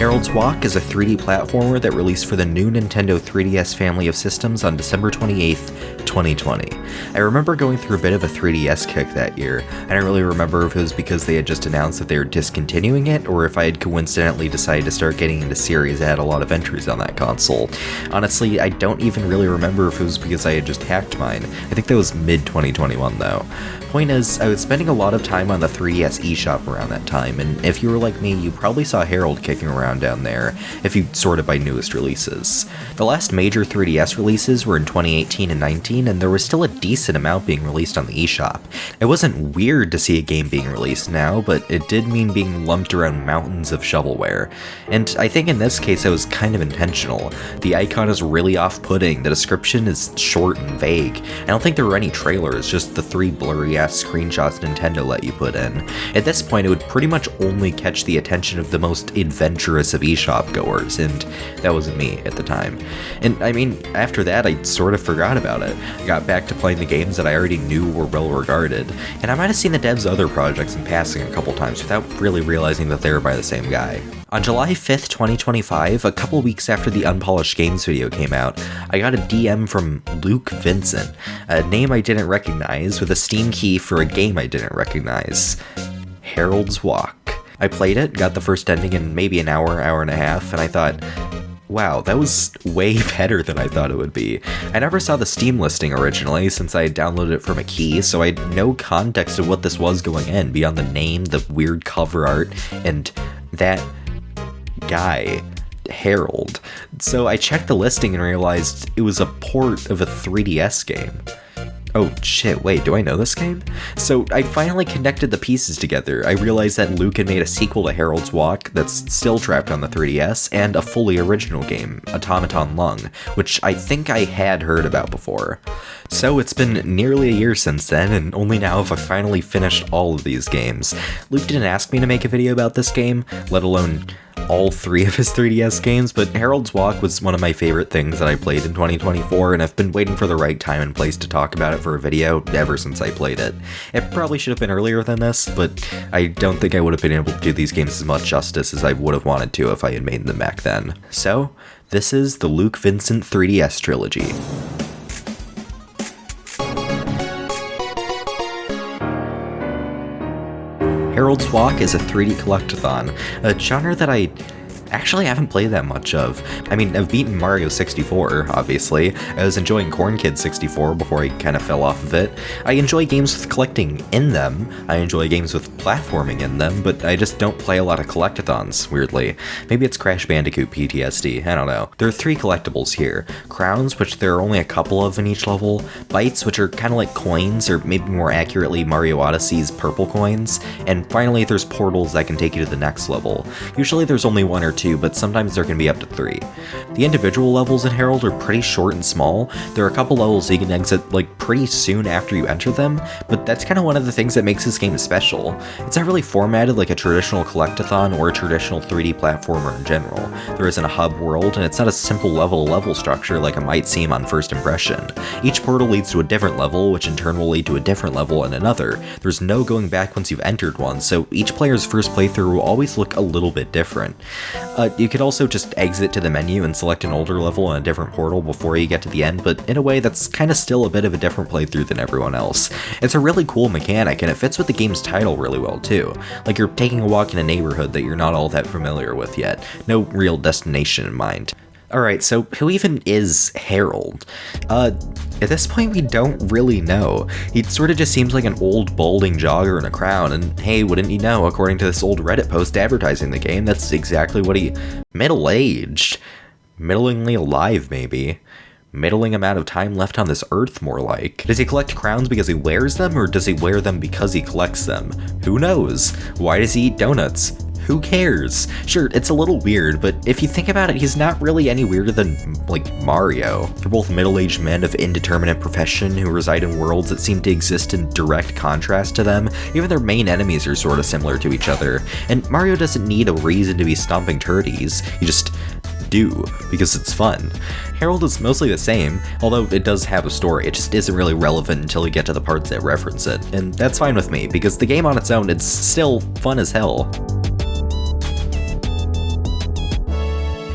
Harold's Walk is a 3D platformer that released for the new Nintendo 3DS family of systems on December 28th, 2020. I remember going through a bit of a 3DS kick that year. I don't really remember if it was because they had just announced that they were discontinuing it, or if I had coincidentally decided to start getting into series that had a lot of entries on that console. Honestly, I don't even really remember if it was because I had just hacked mine. I think that was mid-2021 though. Point is, I was spending a lot of time on the 3DS eShop around that time, and if you were like me, you probably saw Harold kicking around down there, if you sorted by newest releases. The last major 3DS releases were in 2018 and 19, and there was still a decent amount being released on the eShop. It wasn't weird to see a game being released now, but it did mean being lumped around mountains of shovelware. And I think in this case it was kind of intentional. The icon is really off-putting, the description is short and vague. I don't think there were any trailers, just the 3 blurry-ass screenshots Nintendo let you put in. At this point, it would pretty much only catch the attention of the most adventurous of eShop goers, and that wasn't me at the time. And I mean, after that, I sort of forgot about it. I got back to playing the games that I already knew were well regarded, and I might have seen the devs' other projects in passing a couple times without really realizing that they were by the same guy. On July 5th, 2025, a couple weeks after the Unpolished Games video came out, I got a DM from Luke Vincent, a name I didn't recognize with a Steam key for a game I didn't recognize. Harold's Walk. I played it, got the first ending in maybe an hour and a half, and I thought, wow, that was way better than I thought it would be. I never saw the Steam listing originally since I had downloaded it from a key, so I had no context of what this was going in beyond the name, the weird cover art, and that guy, Harold. So I checked the listing and realized it was a port of a 3DS game. Oh shit, wait, do I know this game? So I finally connected the pieces together. I realized that Luke had made a sequel to Harold's Walk that's still trapped on the 3DS, and a fully original game, Automaton Lung, which I think I had heard about before. So it's been nearly a year since then, and only now have I finally finished all of these games. Luke didn't ask me to make a video about this game, let alone all 3 of his 3DS games, but Harold's Walk was one of my favorite things that I played in 2024, and I've been waiting for the right time and place to talk about it for a video ever since I played it. It probably should have been earlier than this, but I don't think I would have been able to do these games as much justice as I would have wanted to if I had made them back then. So, this is the Luke Vincent 3DS Trilogy. Harold's Walk is a 3D collectathon, a genre that I actually haven't played that much of. I mean, I've beaten Mario 64, obviously. I was enjoying Corn Kid 64 before I kind of fell off of it. I enjoy games with collecting in them. I enjoy games with platforming in them, but I just don't play a lot of collectathons, weirdly. Maybe it's Crash Bandicoot PTSD, I don't know. There are 3 collectibles here. Crowns, which there are only a couple of in each level. Bites, which are kind of like coins, or maybe more accurately Mario Odyssey's purple coins. And finally, there's portals that can take you to the next level. Usually there's only 1 or 2, but sometimes there can be up to 3. The individual levels in Harold are pretty short and small. There are a couple levels you can exit like pretty soon after you enter them, but that's kind of one of the things that makes this game special. It's not really formatted like a traditional collectathon or a traditional 3D platformer in general. There isn't a hub world, and it's not a simple level-to-level structure like it might seem on first impression. Each portal leads to a different level, which in turn will lead to a different level and another. There's no going back once you've entered one, so each player's first playthrough will always look a little bit different. You could also just exit to the menu and select an older level and a different portal before you get to the end, but in a way that's kind of still a bit of a different playthrough than everyone else. It's a really cool mechanic, and it fits with the game's title really well too. Like you're taking a walk in a neighborhood that you're not all that familiar with yet. No real destination in mind. Alright, so who even is Harold? At this point we don't really know. He sort of just seems like an old balding jogger in a crown, and hey, wouldn't you know, according to this old Reddit post advertising the game, that's exactly what he... middle-aged. Middlingly alive, maybe. Middling amount of time left on this earth, more like. Does he collect crowns because he wears them, or does he wear them because he collects them? Who knows? Why does he eat donuts? Who cares? Sure, it's a little weird, but if you think about it, he's not really any weirder than, like, Mario. They're both middle-aged men of indeterminate profession who reside in worlds that seem to exist in direct contrast to them. Even their main enemies are sort of similar to each other. And Mario doesn't need a reason to be stomping turdies. You just do, because it's fun. Harold is mostly the same, although it does have a story. It just isn't really relevant until you get to the parts that reference it. And that's fine with me, because the game on its own, it's still fun as hell.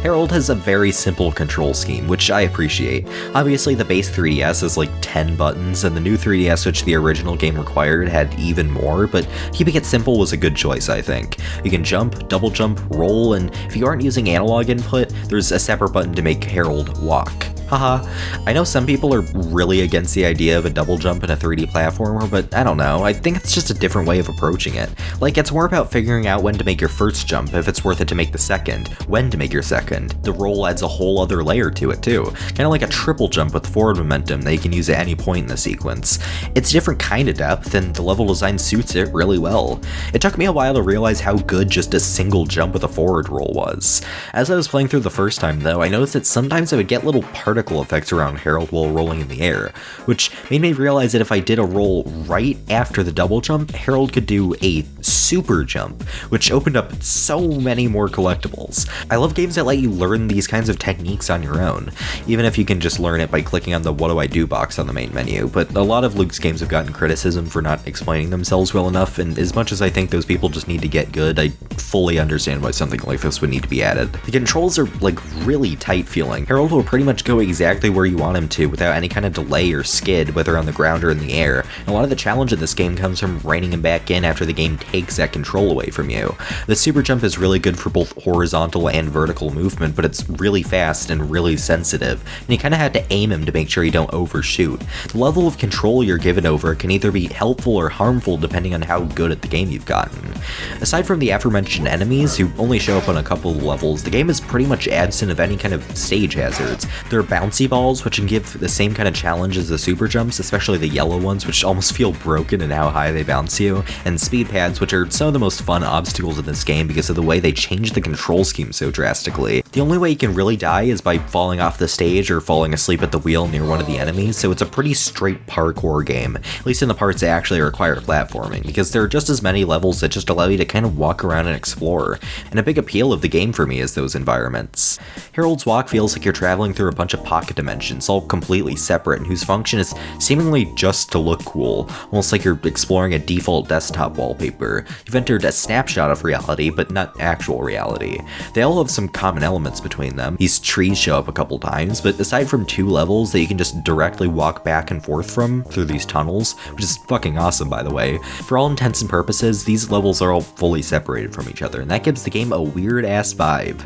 Harold has a very simple control scheme, which I appreciate. Obviously, the base 3DS is like 10 buttons, and the new 3DS, which the original game required, had even more, but keeping it simple was a good choice, I think. You can jump, double jump, roll, and if you aren't using analog input, there's a separate button to make Harold walk. Haha, I know some people are really against the idea of a double jump in a 3D platformer, but I don't know, I think it's just a different way of approaching it. Like, it's more about figuring out when to make your first jump, if it's worth it to make the second, when to make your second. The roll adds a whole other layer to it too, kinda like a triple jump with forward momentum that you can use at any point in the sequence. It's a different kind of depth, and the level design suits it really well. It took me a while to realize how good just a single jump with a forward roll was. As I was playing through the first time though, I noticed that sometimes I would get little particle effects around Harold while rolling in the air, which made me realize that if I did a roll right after the double jump, Harold could do a super jump, which opened up so many more collectibles. I love games that let you learn these kinds of techniques on your own, even if you can just learn it by clicking on the what do I do box on the main menu, but a lot of Luke's games have gotten criticism for not explaining themselves well enough, and as much as I think those people just need to get good, I fully understand why something like this would need to be added. The controls are like really tight feeling. Harold will pretty much go exactly where you want him to without any kind of delay or skid, whether on the ground or in the air. And a lot of the challenge in this game comes from reining him back in after the game takes that control away from you. The super jump is really good for both horizontal and vertical movement, but it's really fast and really sensitive, and you kind of have to aim him to make sure you don't overshoot. The level of control you're given over can either be helpful or harmful depending on how good at the game you've gotten. Aside from the aforementioned enemies, who only show up on a couple of levels, the game is pretty much absent of any kind of stage hazards. There are bouncy balls, which can give the same kind of challenge as the super jumps, especially the yellow ones, which almost feel broken in how high they bounce you, and speed pads, which are some of the most fun obstacles in this game because of the way they change the control scheme so drastically. The only way you can really die is by falling off the stage or falling asleep at the wheel near one of the enemies, so it's a pretty straight parkour game, at least in the parts that actually require platforming, because there are just as many levels that just allow you to kind of walk around and explore, and a big appeal of the game for me is those environments. Harold's Walk feels like you're traveling through a bunch of pocket dimensions, all completely separate, and whose function is seemingly just to look cool, almost like you're exploring a default desktop wallpaper. You've entered a snapshot of reality, but not actual reality. They all have some common elements between them. These trees show up a couple times, but aside from 2 levels that you can just directly walk back and forth from through these tunnels, which is fucking awesome by the way, for all intents and purposes, these levels are all fully separated from each other, and that gives the game a weird ass vibe.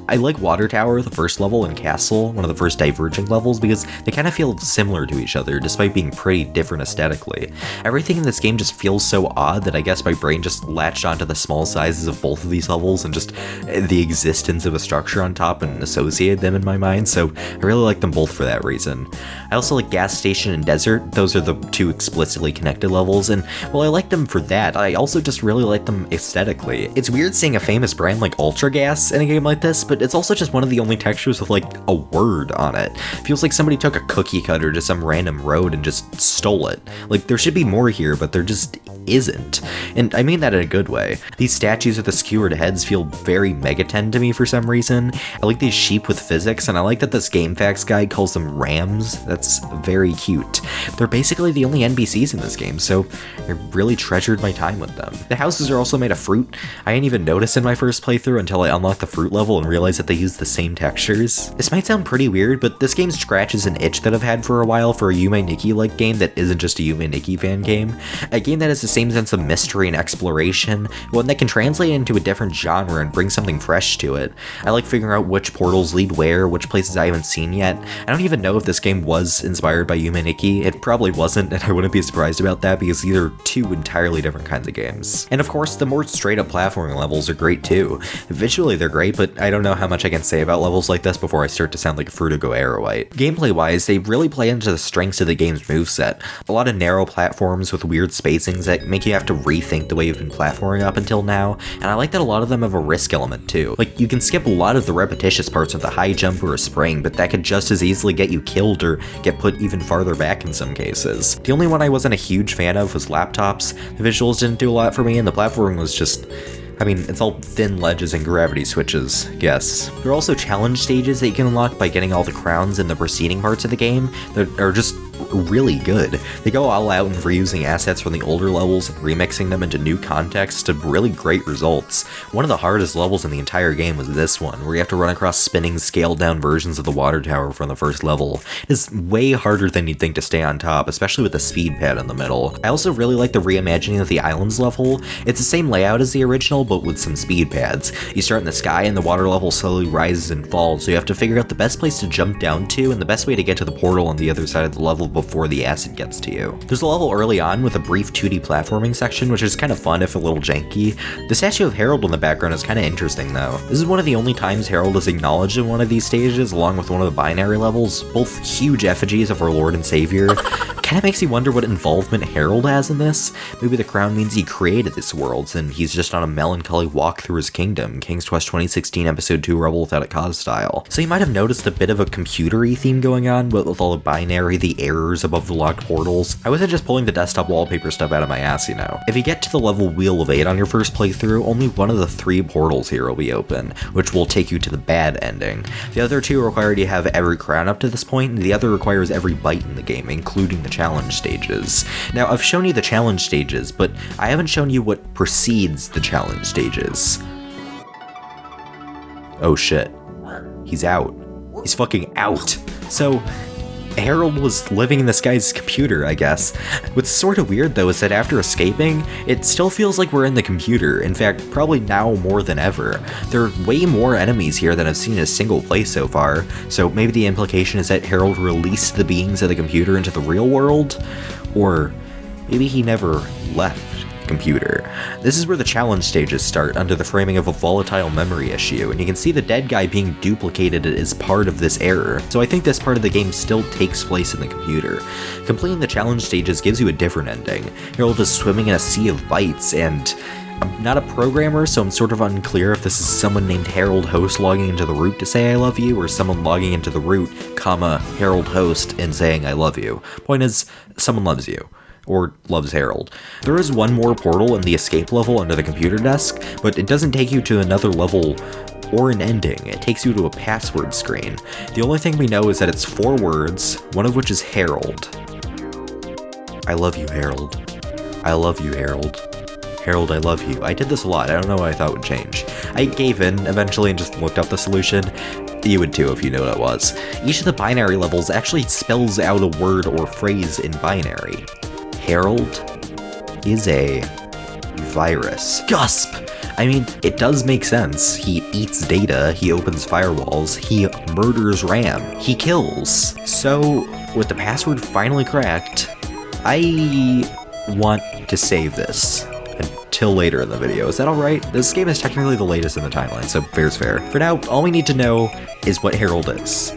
I like Water Tower, the first level, and Castle, one of the first diverging levels, because they kind of feel similar to each other despite being pretty different aesthetically. Everything in this game just feels so odd that I guess my brain just latched onto the small sizes of both of these levels and just the existence of a structure on top and associated them in my mind, so I really like them both for that reason. I also like Gas Station and Desert. Those are the 2 explicitly connected levels, and while I like them for that, I also just really like them aesthetically. It's weird seeing a famous brand like Ultra Gas in a game like this, but it's also just one of the only textures with like a word on it. Feels like somebody took a cookie cutter to some random road and just stole it. Like, there should be more here, but there just isn't. And I mean that in a good way. These statues with the skewered heads feel very Megaten to me for some reason. I like these sheep with physics, and I like that this GameFAQs guide calls them rams. That's very cute. They're basically the only NPCs in this game, so I really treasured my time with them. The houses are also made of fruit. I didn't even notice in my first playthrough until I unlocked the fruit level and realized that they use the same textures. This might sound pretty weird, but this game scratches an itch that I've had for a while for a Yume Nikki-like game that isn't just a Yume Nikki fan game. A game that has the same sense of mystery and exploration, one that can translate into a different genre and bring something fresh to it. I like figuring out which portals lead where, which places I haven't seen yet. I don't even know if this game was inspired by Yume Nikki. It probably wasn't, and I wouldn't be surprised about that because these are 2 entirely different kinds of games. And of course, the more straight up platforming levels are great too. Visually they're great, but I don't know how much I can say about levels like this before I start to sound like a Fruitigo Arrowite. Gameplay wise, they really play into the strengths of the game's moveset. A lot of narrow platforms with weird spacings that make you have to rethink the way you've been platforming up until now, and I like that a lot of them have a risk element too. Like, you can skip a lot of the repetitious parts with a high jump or a spring, but that could just as easily get you killed or get put even farther back in some cases. The only one I wasn't a huge fan of was Laptops. The visuals didn't do a lot for me, and the platforming was just... I mean, it's all thin ledges and gravity switches, yes. There are also challenge stages that you can unlock by getting all the crowns in the preceding parts of the game that are just really good. They go all out in reusing assets from the older levels and remixing them into new contexts to really great results. One of the hardest levels in the entire game was this one, where you have to run across spinning, scaled-down versions of the water tower from the first level. It is way harder than you'd think to stay on top, especially with the speed pad in the middle. I also really like the reimagining of the islands level. It's the same layout as the original, but with some speed pads. You start in the sky and the water level slowly rises and falls, so you have to figure out the best place to jump down to and the best way to get to the portal on the other side of the level before the acid gets to you. There's a level early on with a brief 2D platforming section, which is kind of fun if a little janky. The statue of Harold in the background is kind of interesting though. This is one of the only times Harold is acknowledged in one of these stages, along with one of the binary levels, both huge effigies of our Lord and Savior. Kinda makes you wonder what involvement Harold has in this. Maybe the crown means he created this world, and he's just on a melancholy walk through his kingdom, King's Quest 2016 Episode 2 Rebel Without a Cause style. So you might have noticed a bit of a computer-y theme going on, with all the binary, the errors above the locked portals. I wasn't just pulling the desktop wallpaper stuff out of my ass, you know. If you get to the level Wheel of 8 on your first playthrough, only one of the 3 portals here will be open, which will take you to the bad ending. The other 2 require you to have every crown up to this point, and the other requires every bite in the game, including the challenge stages. Now, I've shown you the challenge stages, but I haven't shown you what precedes the challenge stages. Oh shit. He's out. He's fucking out. So, Harold was living in this guy's computer, I guess. What's sort of weird though is that after escaping, it still feels like we're in the computer. In fact, probably now more than ever. There are way more enemies here than I've seen in a single place so far, so maybe the implication is that Harold released the beings of the computer into the real world? Or maybe he never left computer. This is where the challenge stages start, under the framing of a volatile memory issue, and you can see the dead guy being duplicated as part of this error, so I think this part of the game still takes place in the computer. Completing the challenge stages gives you a different ending. Harold is swimming in a sea of bytes, and I'm not a programmer, so I'm sort of unclear if this is someone named Harold Host logging into the root to say I love you, or someone logging into the root, comma, Harold Host, and saying I love you. Point is, someone loves you. Or loves Harold. There is one more portal in the escape level under the computer desk, but it doesn't take you to another level or an ending. It takes you to a password screen. The only thing we know is that it's 4 words, one of which is Harold. I love you, Harold. I love you, Harold. Harold, I love you. I did this a lot. I don't know what I thought would change. I gave in eventually and just looked up the solution. You would too if you knew what it was. Each of the binary levels actually spells out a word or phrase in binary. Harold is a virus. Gasp! I mean, it does make sense. He eats data, he opens firewalls, he murders RAM, he kills. So, with the password finally cracked, I want to save this until later in the video. Is that alright? This game is technically the latest in the timeline, so fair's fair. For now, all we need to know is what Harold is.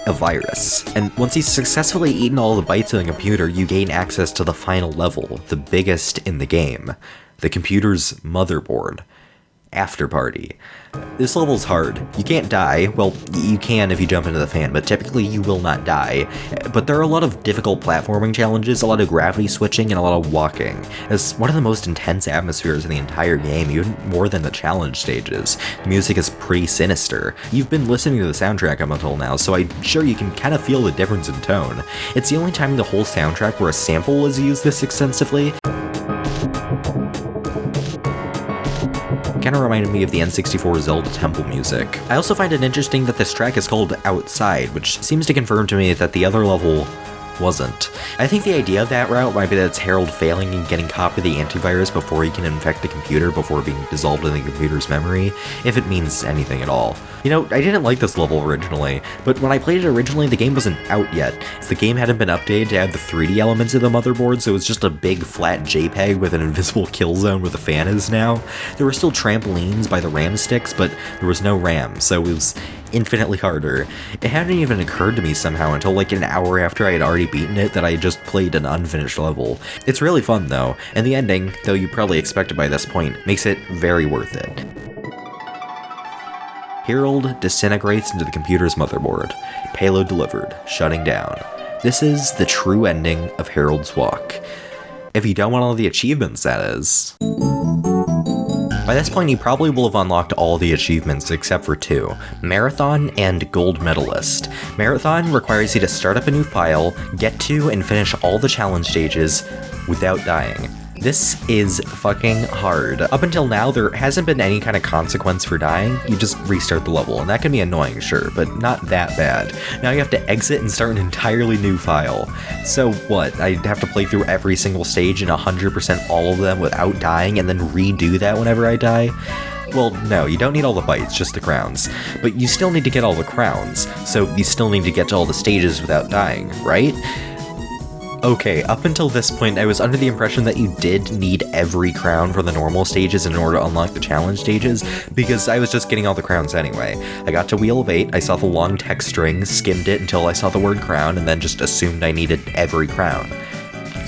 A virus. And once he's successfully eaten all the bytes of the computer, you gain access to the final level, the biggest in the game. The computer's motherboard. After party. This level's hard. You can't die. Well, you can if you jump into the fan, but typically you will not die. But there are a lot of difficult platforming challenges, a lot of gravity switching, and a lot of walking. It's one of the most intense atmospheres in the entire game, even more than the challenge stages. The music is pretty sinister. You've been listening to the soundtrack up until now, so I'm sure you can kind of feel the difference in tone. It's the only time in the whole soundtrack where a sample is used this extensively. Kind of reminded me of the N64 Zelda Temple music. I also find it interesting that this track is called Outside, which seems to confirm to me that the other level wasn't. I think the idea of that route might be that it's Harold failing and getting caught by the antivirus before he can infect the computer before being dissolved in the computer's memory, if it means anything at all. You know, I didn't like this level originally, but when I played it originally, the game wasn't out yet. The game hadn't been updated to add the 3D elements of the motherboard, so it was just a big flat JPEG with an invisible kill zone where the fan is now. There were still trampolines by the RAM sticks, but there was no RAM, so it was infinitely harder. It hadn't even occurred to me somehow until like an hour after I had already beaten it that I just played an unfinished level. It's really fun though, and the ending, though you probably expected by this point, makes it very worth it. Harold disintegrates into the computer's motherboard. Payload delivered, shutting down. This is the true ending of Harold's walk. If you don't want all the achievements, that is. By this point, you probably will have unlocked all the achievements except for 2, Marathon and Gold Medalist. Marathon requires you to start up a new file, get to and finish all the challenge stages without dying. This is fucking hard. Up until now, there hasn't been any kind of consequence for dying. You just restart the level, and that can be annoying, sure, but not that bad. Now you have to exit and start an entirely new file. So what, I have to play through every single stage and 100% all of them without dying and then redo that whenever I die? Well, no, you don't need all the bites, just the crowns. But you still need to get all the crowns, so you still need to get to all the stages without dying, right? Okay, up until this point, I was under the impression that you did need every crown for the normal stages in order to unlock the challenge stages, because I was just getting all the crowns anyway. I got to Wheel of 8, I saw the long text string, skimmed it until I saw the word crown, and then just assumed I needed every crown.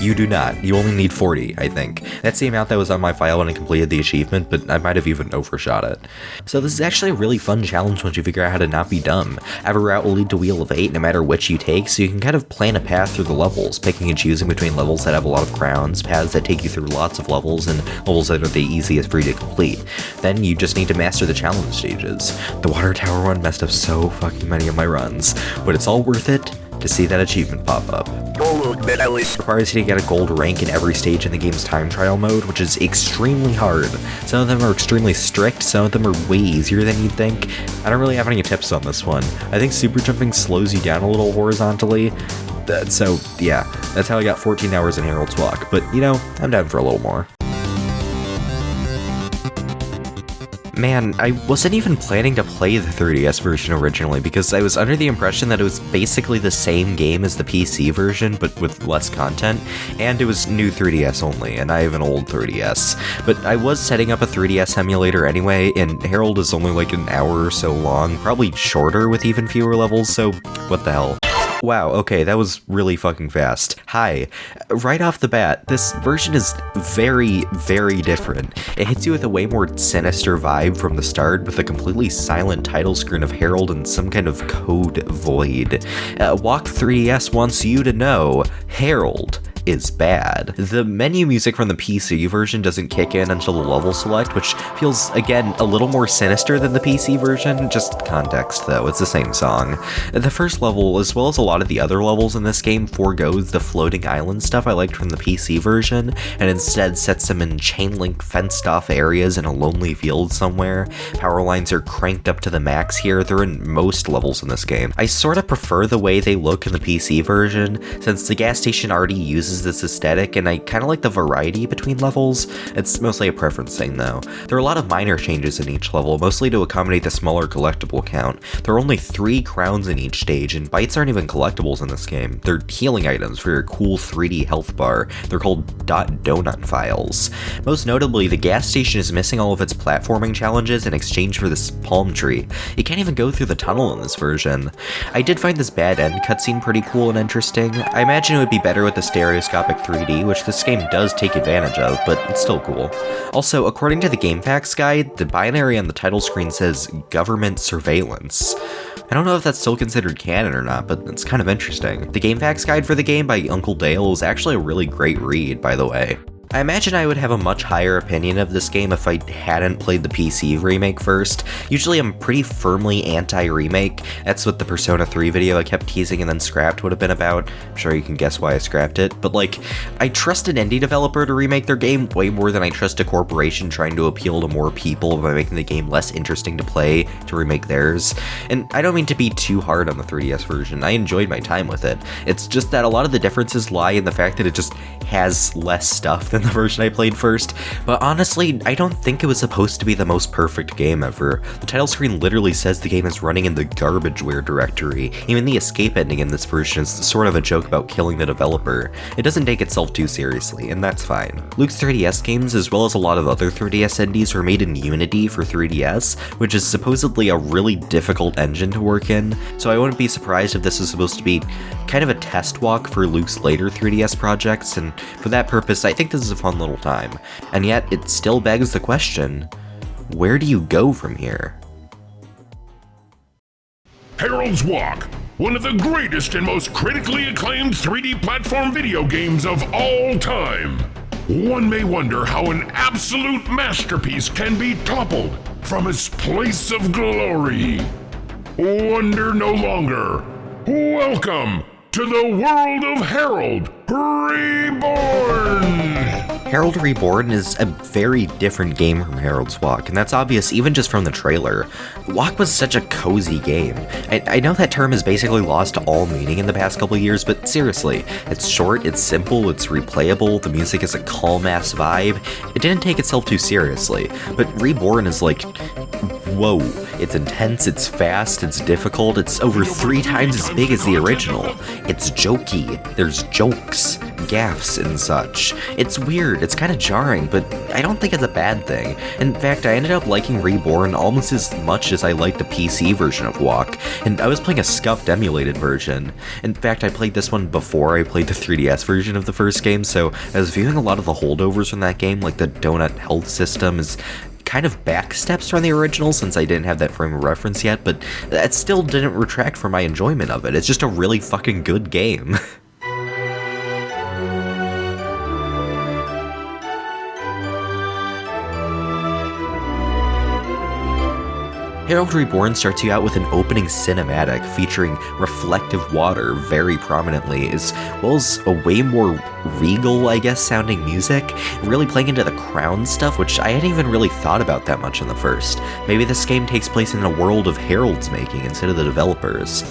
You do not. You only need 40, I think. That's the amount that was on my file when I completed the achievement, but I might have even overshot it. So this is actually a really fun challenge once you figure out how to not be dumb. Every route will lead to Wheel of 8 no matter which you take, so you can kind of plan a path through the levels, picking and choosing between levels that have a lot of crowns, paths that take you through lots of levels, and levels that are the easiest for you to complete. Then you just need to master the challenge stages. The water tower one messed up so fucking many of my runs, but it's all worth it to see that achievement pop up. It requires you to get a gold rank in every stage in the game's time trial mode, which is extremely hard. Some of them are extremely strict, some of them are way easier than you'd think. I don't really have any tips on this one. I think super jumping slows you down a little horizontally. So yeah, that's how I got 14 hours in Herald's Walk, but you know, I'm down for a little more. Man, I wasn't even planning to play the 3DS version originally because I was under the impression that it was basically the same game as the PC version, but with less content, and it was new 3DS only, and I have an old 3DS. But I was setting up a 3DS emulator anyway, and Herald is only like an hour or so long, probably shorter with even fewer levels, so what the hell. Wow, okay, that was really fucking fast. Hi. Right off the bat, this version is very, very different. It hits you with a way more sinister vibe from the start, with a completely silent title screen of Herald and some kind of code void. Walk 3DS wants you to know, Herald is bad. The menu music from the PC version doesn't kick in until the level select, which feels, again, a little more sinister than the PC version. Just context, though, it's the same song. The first level, as well as a lot of the other levels in this game, forgoes the floating island stuff I liked from the PC version, and instead sets them in chain-link fenced-off areas in a lonely field somewhere. Power lines are cranked up to the max here. They're in most levels in this game. I sorta prefer the way they look in the PC version, since the gas station already uses this aesthetic, and I kinda like the variety between levels. It's mostly a preference thing, though. There are a lot of minor changes in each level, mostly to accommodate the smaller collectible count. There are only 3 crowns in each stage, and bites aren't even collectibles in this game. They're healing items for your cool 3D health bar. They're called .donut files. Most notably, the gas station is missing all of its platforming challenges in exchange for this palm tree. You can't even go through the tunnel in this version. I did find this bad end cutscene pretty cool and interesting. I imagine it would be better with the stereoscopic 3D, which this game does take advantage of, but it's still cool. Also, according to the GameFAQs guide, the binary on the title screen says government surveillance. I don't know if that's still considered canon or not, but it's kind of interesting. The GameFAQs guide for the game by Uncle Dale is actually a really great read, by the way. I imagine I would have a much higher opinion of this game if I hadn't played the PC remake first. Usually I'm pretty firmly anti-remake. That's what the Persona 3 video I kept teasing and then scrapped would have been about. I'm sure you can guess why I scrapped it, but like, I trust an indie developer to remake their game way more than I trust a corporation trying to appeal to more people by making the game less interesting to play to remake theirs. And I don't mean to be too hard on the 3DS version, I enjoyed my time with it. It's just that a lot of the differences lie in the fact that it just has less stuff than the version I played first, but honestly, I don't think it was supposed to be the most perfect game ever. The title screen literally says the game is running in the garbageware directory. Even the escape ending in this version is sort of a joke about killing the developer. It doesn't take itself too seriously, and that's fine. Luke's 3DS games, as well as a lot of other 3DS indies, were made in Unity for 3DS, which is supposedly a really difficult engine to work in, so I wouldn't be surprised if this is supposed to be kind of a test walk for Luke's later 3DS projects, and for that purpose, I think this is a fun little time. And yet, it still begs the question, where do you go from here? Herald's Walk, one of the greatest and most critically acclaimed 3D platform video games of all time. one may wonder how an absolute masterpiece can be toppled from its place of glory. Wonder no longer. Welcome to the world of Harold Reborn! Harold Reborn is a very different game from Harold's Walk, and that's obvious even just from the trailer. Walk was such a cozy game. I know that term has basically lost all meaning in the past couple years, but seriously, it's short, it's simple, it's replayable, the music is a calm-ass vibe. It didn't take itself too seriously, but Reborn is like, whoa. It's intense, it's fast, it's difficult, it's over 3 times as big as the original. It's jokey, there's jokes, gaffes, and such. It's weird, it's kind of jarring, but I don't think it's a bad thing. In fact, I ended up liking Reborn almost as much as I liked the PC version of Walk, and I was playing a scuffed emulated version. In fact, I played this one before I played the 3DS version of the first game, so I was viewing a lot of the holdovers from that game, like the donut health system is kind of backsteps from the original since I didn't have that frame of reference yet, but that still didn't retract from my enjoyment of it. It's just a really fucking good game. Harold Reborn starts you out with an opening cinematic featuring reflective water very prominently, as well as a way more regal, I guess, sounding music, really playing into the crown stuff, which I hadn't even really thought about that much in the first. Maybe this game takes place in a world of Harold's making instead of the developers.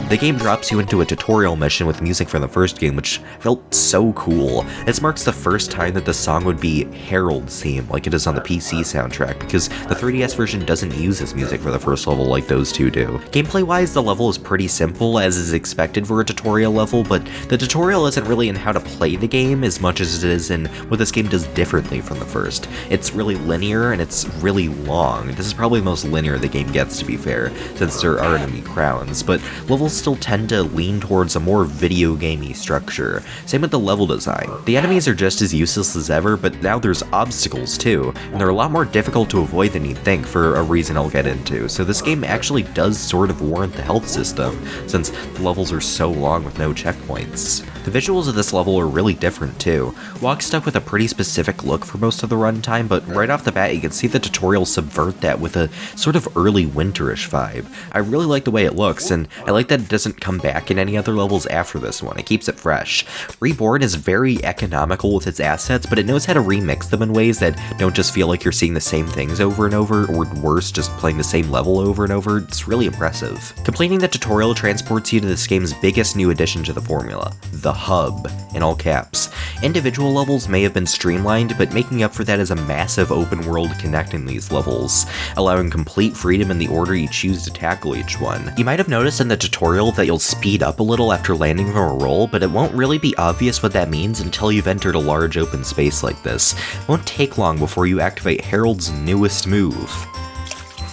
The game drops you into a tutorial mission with music from the first game, which felt so cool. This marks the first time that the song would be Harold's theme, like it is on the PC soundtrack, because the 3DS version doesn't use this music for the first level like those two do. Gameplay-wise, the level is pretty simple, as is expected for a tutorial level, but the tutorial isn't really in how to play the game as much as it is in what this game does differently from the first. It's really linear, and it's really long. This is probably the most linear the game gets, to be fair, since there aren't any crowns, but levels still tend to lean towards a more video gamey structure. Same with the level design. The enemies are just as useless as ever, but now there's obstacles too, and they're a lot more difficult to avoid than you'd think for a reason I'll get into, so this game actually does sort of warrant the health system, since the levels are so long with no checkpoints. The visuals of this level are really different too. Walk stuck with a pretty specific look for most of the runtime, but right off the bat you can see the tutorial subvert that with a sort of early winterish vibe. I really like the way it looks, and I like that it doesn't come back in any other levels after this one. It keeps it fresh. Reborn is very economical with its assets, but it knows how to remix them in ways that don't just feel like you're seeing the same things over and over, or worse, just playing the same level over and over. It's really impressive. Completing the tutorial transports you to this game's biggest new addition to the formula, the Hub, in all caps. Individual levels may have been streamlined, but making up for that is a massive open world connecting these levels, allowing complete freedom in the order you choose to tackle each one. You might have noticed in the tutorial that you'll speed up a little after landing from a roll, but it won't really be obvious what that means until you've entered a large open space like this. It won't take long before you activate Harold's newest move,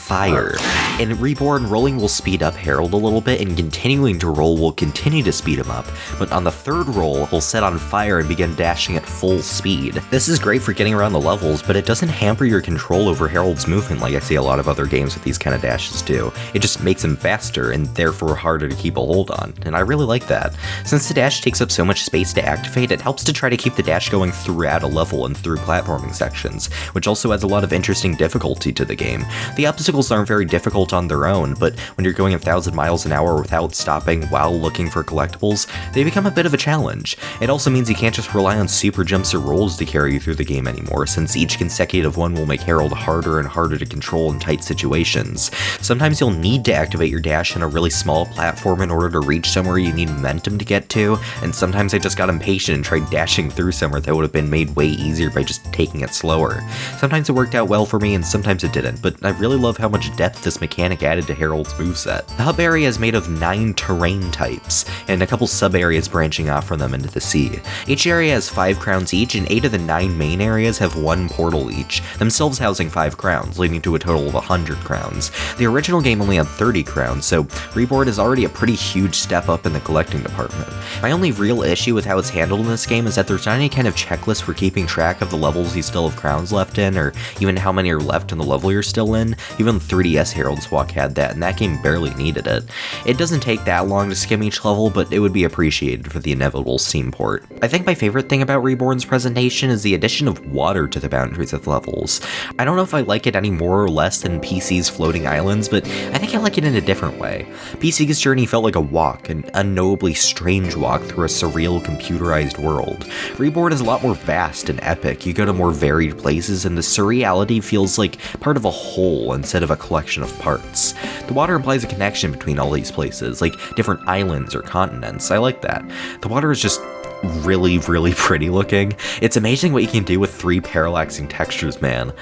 Fire. In Reborn, rolling will speed up Harold a little bit, and continuing to roll will continue to speed him up, but on the third roll, he'll set on fire and begin dashing at full speed. This is great for getting around the levels, but it doesn't hamper your control over Harold's movement like I see a lot of other games with these kind of dashes do. It just makes him faster, and therefore harder to keep a hold on, and I really like that. Since the dash takes up so much space to activate, it helps to try to keep the dash going throughout a level and through platforming sections, which also adds a lot of interesting difficulty to the game. The obstacles aren't very difficult on their own, but when you're going 1,000 miles an hour without stopping while looking for collectibles, they become a bit of a challenge. It also means you can't just rely on super jumps or rolls to carry you through the game anymore, since each consecutive one will make Harold harder and harder to control in tight situations. Sometimes you'll need to activate your dash in a really small platform in order to reach somewhere you need momentum to get to, and sometimes I just got impatient and tried dashing through somewhere that would have been made way easier by just taking it slower. Sometimes it worked out well for me, and sometimes it didn't, but I really love how much depth this mechanic added to Harold's moveset. The hub area is made of 9 terrain types, and a couple sub-areas branching off from them into the sea. Each area has 5 crowns each, and 8 of the 9 main areas have 1 portal each, themselves housing 5 crowns, leading to a total of 100 crowns. The original game only had 30 crowns, so Reborn is already a pretty huge step up in the collecting department. My only real issue with how it's handled in this game is that there's not any kind of checklist for keeping track of the levels you still have crowns left in, or even how many are left in the level you're still in, even even 3DS Herald's Walk had that, and that game barely needed it. It doesn't take that long to skim each level, but it would be appreciated for the inevitable Steam port. I think my favorite thing about Reborn's presentation is the addition of water to the boundaries of levels. I don't know if I like it any more or less than PC's Floating Islands, but I think I like it in a different way. PC's Journey felt like a walk, an unknowably strange walk through a surreal computerized world. Reborn is a lot more vast and epic. You go to more varied places, and the surreality feels like part of a whole instead of a collection of parts. The water implies a connection between all these places, like different islands or continents. I like that. The water is just really pretty looking. It's amazing what you can do with 3 parallaxing textures, man.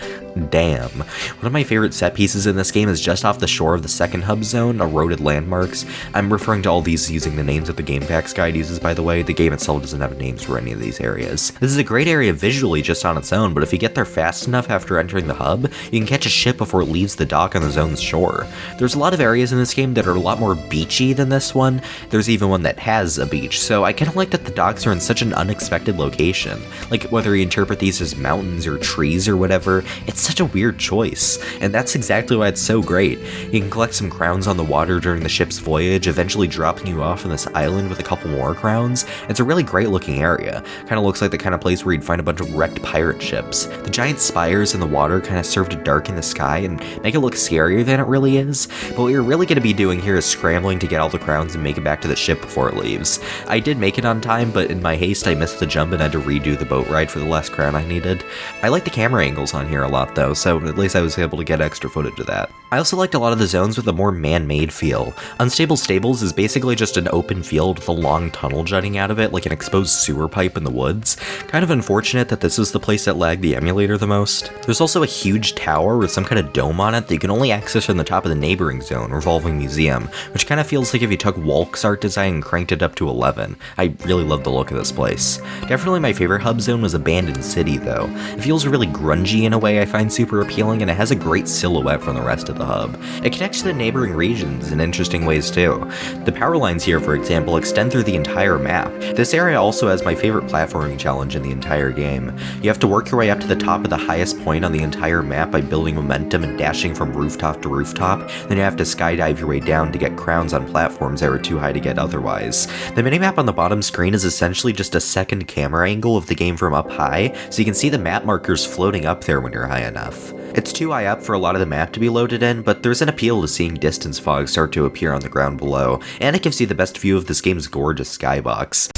Damn. One of my favorite set pieces in this game is just off the shore of the second hub zone, eroded landmarks. I'm referring to all these using the names that the GameFAQs guide uses, by the way. The game itself doesn't have names for any of these areas. This is a great area visually just on its own, but if you get there fast enough after entering the hub, you can catch a ship before it leaves the dock on the zone's shore. There's a lot of areas in this game that are a lot more beachy than this one. There's even one that has a beach, so I kind of like that the docks are in such an unexpected location. Like, whether you interpret these as mountains or trees or whatever, it's such a weird choice, and that's exactly why it's so great. You can collect some crowns on the water during the ship's voyage, eventually dropping you off on this island with a couple more crowns. It's a really great looking area. Kind of looks like the kind of place where you'd find a bunch of wrecked pirate ships. The giant spires in the water kind of serve to darken the sky and make it look scarier than it really is, but what you're really going to be doing here is scrambling to get all the crowns and make it back to the ship before it leaves. I did make it on time, but in my haste I missed the jump and had to redo the boat ride for the last crown I needed. I like the camera angles on here a lot though, so at least I was able to get extra footage of that. I also liked a lot of the zones with a more man-made feel. Unstable Stables is basically just an open field with a long tunnel jutting out of it like an exposed sewer pipe in the woods. Kind of unfortunate that this is the place that lagged the emulator the most. There's also a huge tower with some kind of dome on it that you can only access from the top of the neighboring zone, Revolving Museum, which kind of feels like if you took Walk's art design and cranked it up to 11. I really love the look of this place. Definitely my favorite hub zone was Abandoned City though. It feels really grungy in a way I find super appealing, and it has a great silhouette from the rest of the hub. It connects to the neighboring regions in interesting ways too. The power lines here, for example, extend through the entire map. This area also has my favorite platforming challenge in the entire game. You have to work your way up to the top of the highest point on the entire map by building momentum and dashing from rooftop to rooftop, then you have to skydive your way down to get crowns on platforms that were too high to get otherwise. The minimap on the bottom screen is essentially just a second camera angle of the game from up high, so you can see the map markers floating up there when you're high enough. It's too high up for a lot of the map to be loaded in, but there's an appeal to seeing distance fog start to appear on the ground below, and it gives you the best view of this game's gorgeous skybox.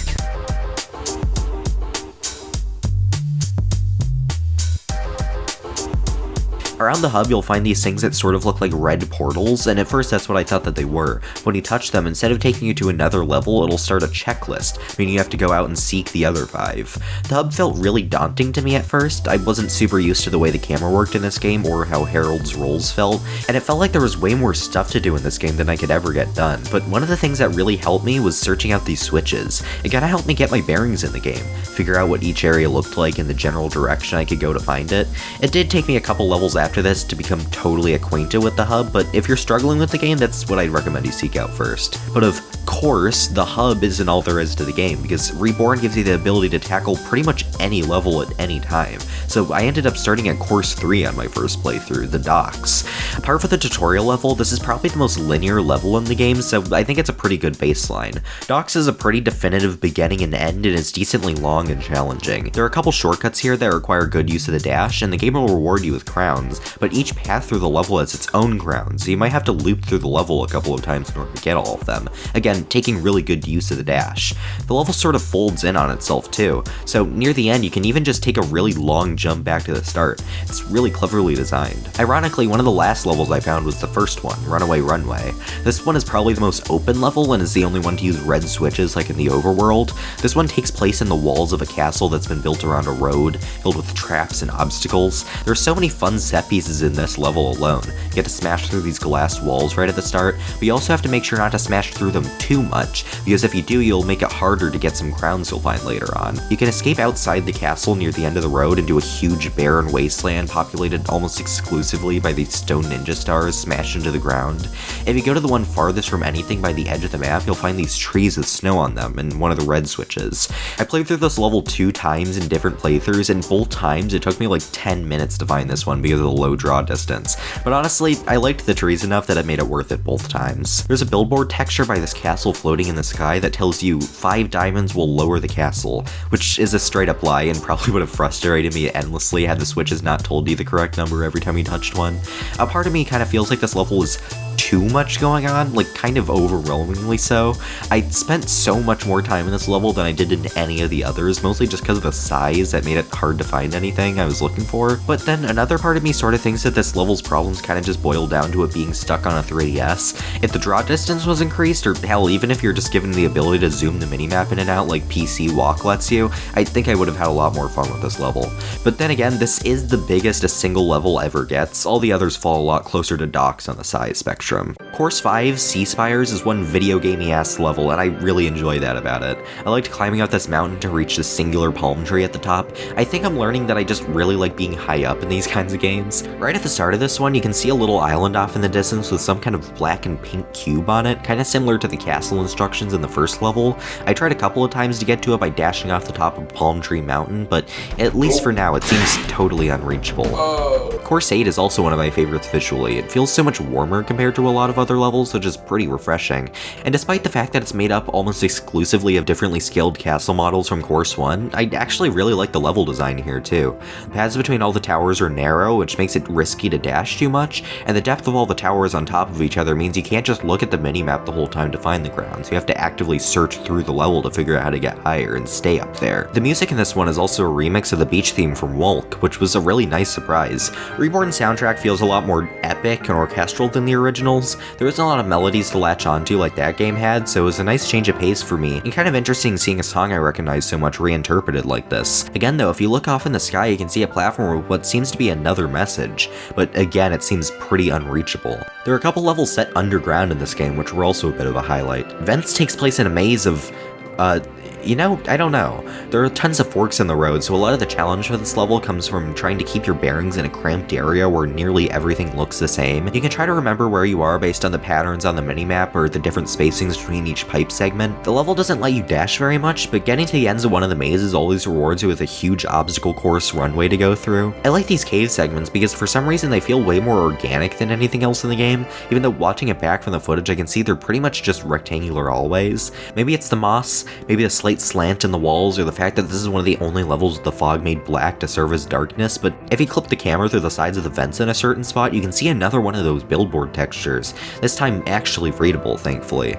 Around the hub, you'll find these things that sort of look like red portals, and at first that's what I thought that they were. When you touch them, instead of taking you to another level, it'll start a checklist, meaning you have to go out and seek the other 5. The hub felt really daunting to me at first. I wasn't super used to the way the camera worked in this game or how Harold's rolls felt, and it felt like there was way more stuff to do in this game than I could ever get done. But one of the things that really helped me was searching out these switches. It kinda helped me get my bearings in the game, figure out what each area looked like and the general direction I could go to find it. It did take me a couple levels after this to become totally acquainted with the hub, but if you're struggling with the game, that's what I'd recommend you seek out first. But of course, the hub isn't all there is to the game, because Reborn gives you the ability to tackle pretty much any level at any time. So I ended up starting at Course 3 on my first playthrough, the docks. Apart from the tutorial level, this is probably the most linear level in the game, so I think it's a pretty good baseline. Docks is a pretty definitive beginning and end, and it's decently long and challenging. There are a couple shortcuts here that require good use of the dash, and the game will reward you with crowns, but each path through the level has its own crowns, so you might have to loop through the level a couple of times in order to get all of them. Again, taking really good use of the dash. The level sort of folds in on itself too, so near the end you can even just take a really long jump back to the start. It's really cleverly designed. Ironically, one of the last levels I found was the first one, Runaway Runway. This one is probably the most open level and is the only one to use red switches like in the overworld. This one takes place in the walls of a castle that's been built around a road, filled with traps and obstacles. There are so many fun set pieces in this level alone. You get to smash through these glass walls right at the start, but you also have to make sure not to smash through them too much, because if you do, you'll make it harder to get some crowns you'll find later on. You can escape outside outside the castle near the end of the road into a huge barren wasteland populated almost exclusively by these stone ninja stars smashed into the ground. If you go to the one farthest from anything by the edge of the map, you'll find these trees with snow on them and one of the red switches. I played through this level 2 times in different playthroughs, and both times it took me like 10 minutes to find this one because of the low draw distance. But honestly, I liked the trees enough that it made it worth it both times. There's a billboard texture by this castle floating in the sky that tells you 5 diamonds will lower the castle, which is a straight up lie and probably would have frustrated me endlessly had the switches not told you the correct number every time you touched one. A part of me kind of feels like this level is too much going on, like kind of overwhelmingly so. I spent so much more time in this level than I did in any of the others, mostly just because of the size that made it hard to find anything I was looking for. But then another part of me sort of thinks that this level's problems kind of just boil down to it being stuck on a 3DS. If the draw distance was increased, or hell, even if you're just given the ability to zoom the minimap in and out like PC Walk lets you, I think I would have had a lot more fun with this level. But then again, this is the biggest a single level ever gets. All the others fall a lot closer to docks on the size spectrum. Course 5, Sea Spires, is one video gamey-ass level, and I really enjoy that about it. I liked climbing up this mountain to reach this singular palm tree at the top. I think I'm learning that I just really like being high up in these kinds of games. Right at the start of this one, you can see a little island off in the distance with some kind of black and pink cube on it, kinda similar to the castle instructions in the first level. I tried a couple of times to get to it by dashing off the top of Palm Tree Mountain, but at least for now, it seems totally unreachable. Course 8 is also one of my favorites visually. It feels so much warmer compared to a lot of other levels, which is pretty refreshing. And despite the fact that it's made up almost exclusively of differently scaled castle models from Course 1, I actually really like the level design here too. The paths between all the towers are narrow, which makes it risky to dash too much, and the depth of all the towers on top of each other means you can't just look at the minimap the whole time to find the grounds. You have to actively search through the level to figure out how to get higher and stay up there. The music in this one is also a remix of the beach theme from Walk, which was a really nice surprise. Reborn's soundtrack feels a lot more epic and orchestral than the originals. There isn't a lot of melodies to latch onto like that game had, so it was a nice change of pace for me, and kind of interesting seeing a song I recognize so much reinterpreted like this. Again though, if you look off in the sky, you can see a platform with what seems to be another message, but again, it seems pretty unreachable. There are a couple levels set underground in this game, which were also a bit of a highlight. Vents takes place in a maze of, I don't know. There are tons of forks in the road, so a lot of the challenge for this level comes from trying to keep your bearings in a cramped area where nearly everything looks the same. You can try to remember where you are based on the patterns on the minimap or the different spacings between each pipe segment. The level doesn't let you dash very much, but getting to the ends of one of the mazes always rewards you with a huge obstacle course runway to go through. I like these cave segments because for some reason they feel way more organic than anything else in the game, even though watching it back from the footage I can see they're pretty much just rectangular always. Maybe it's the moss, maybe the slight slant in the walls, or the fact that this is one of the only levels with the fog made black to serve as darkness, but if you clip the camera through the sides of the vents in a certain spot, you can see another one of those billboard textures, this time actually readable, thankfully.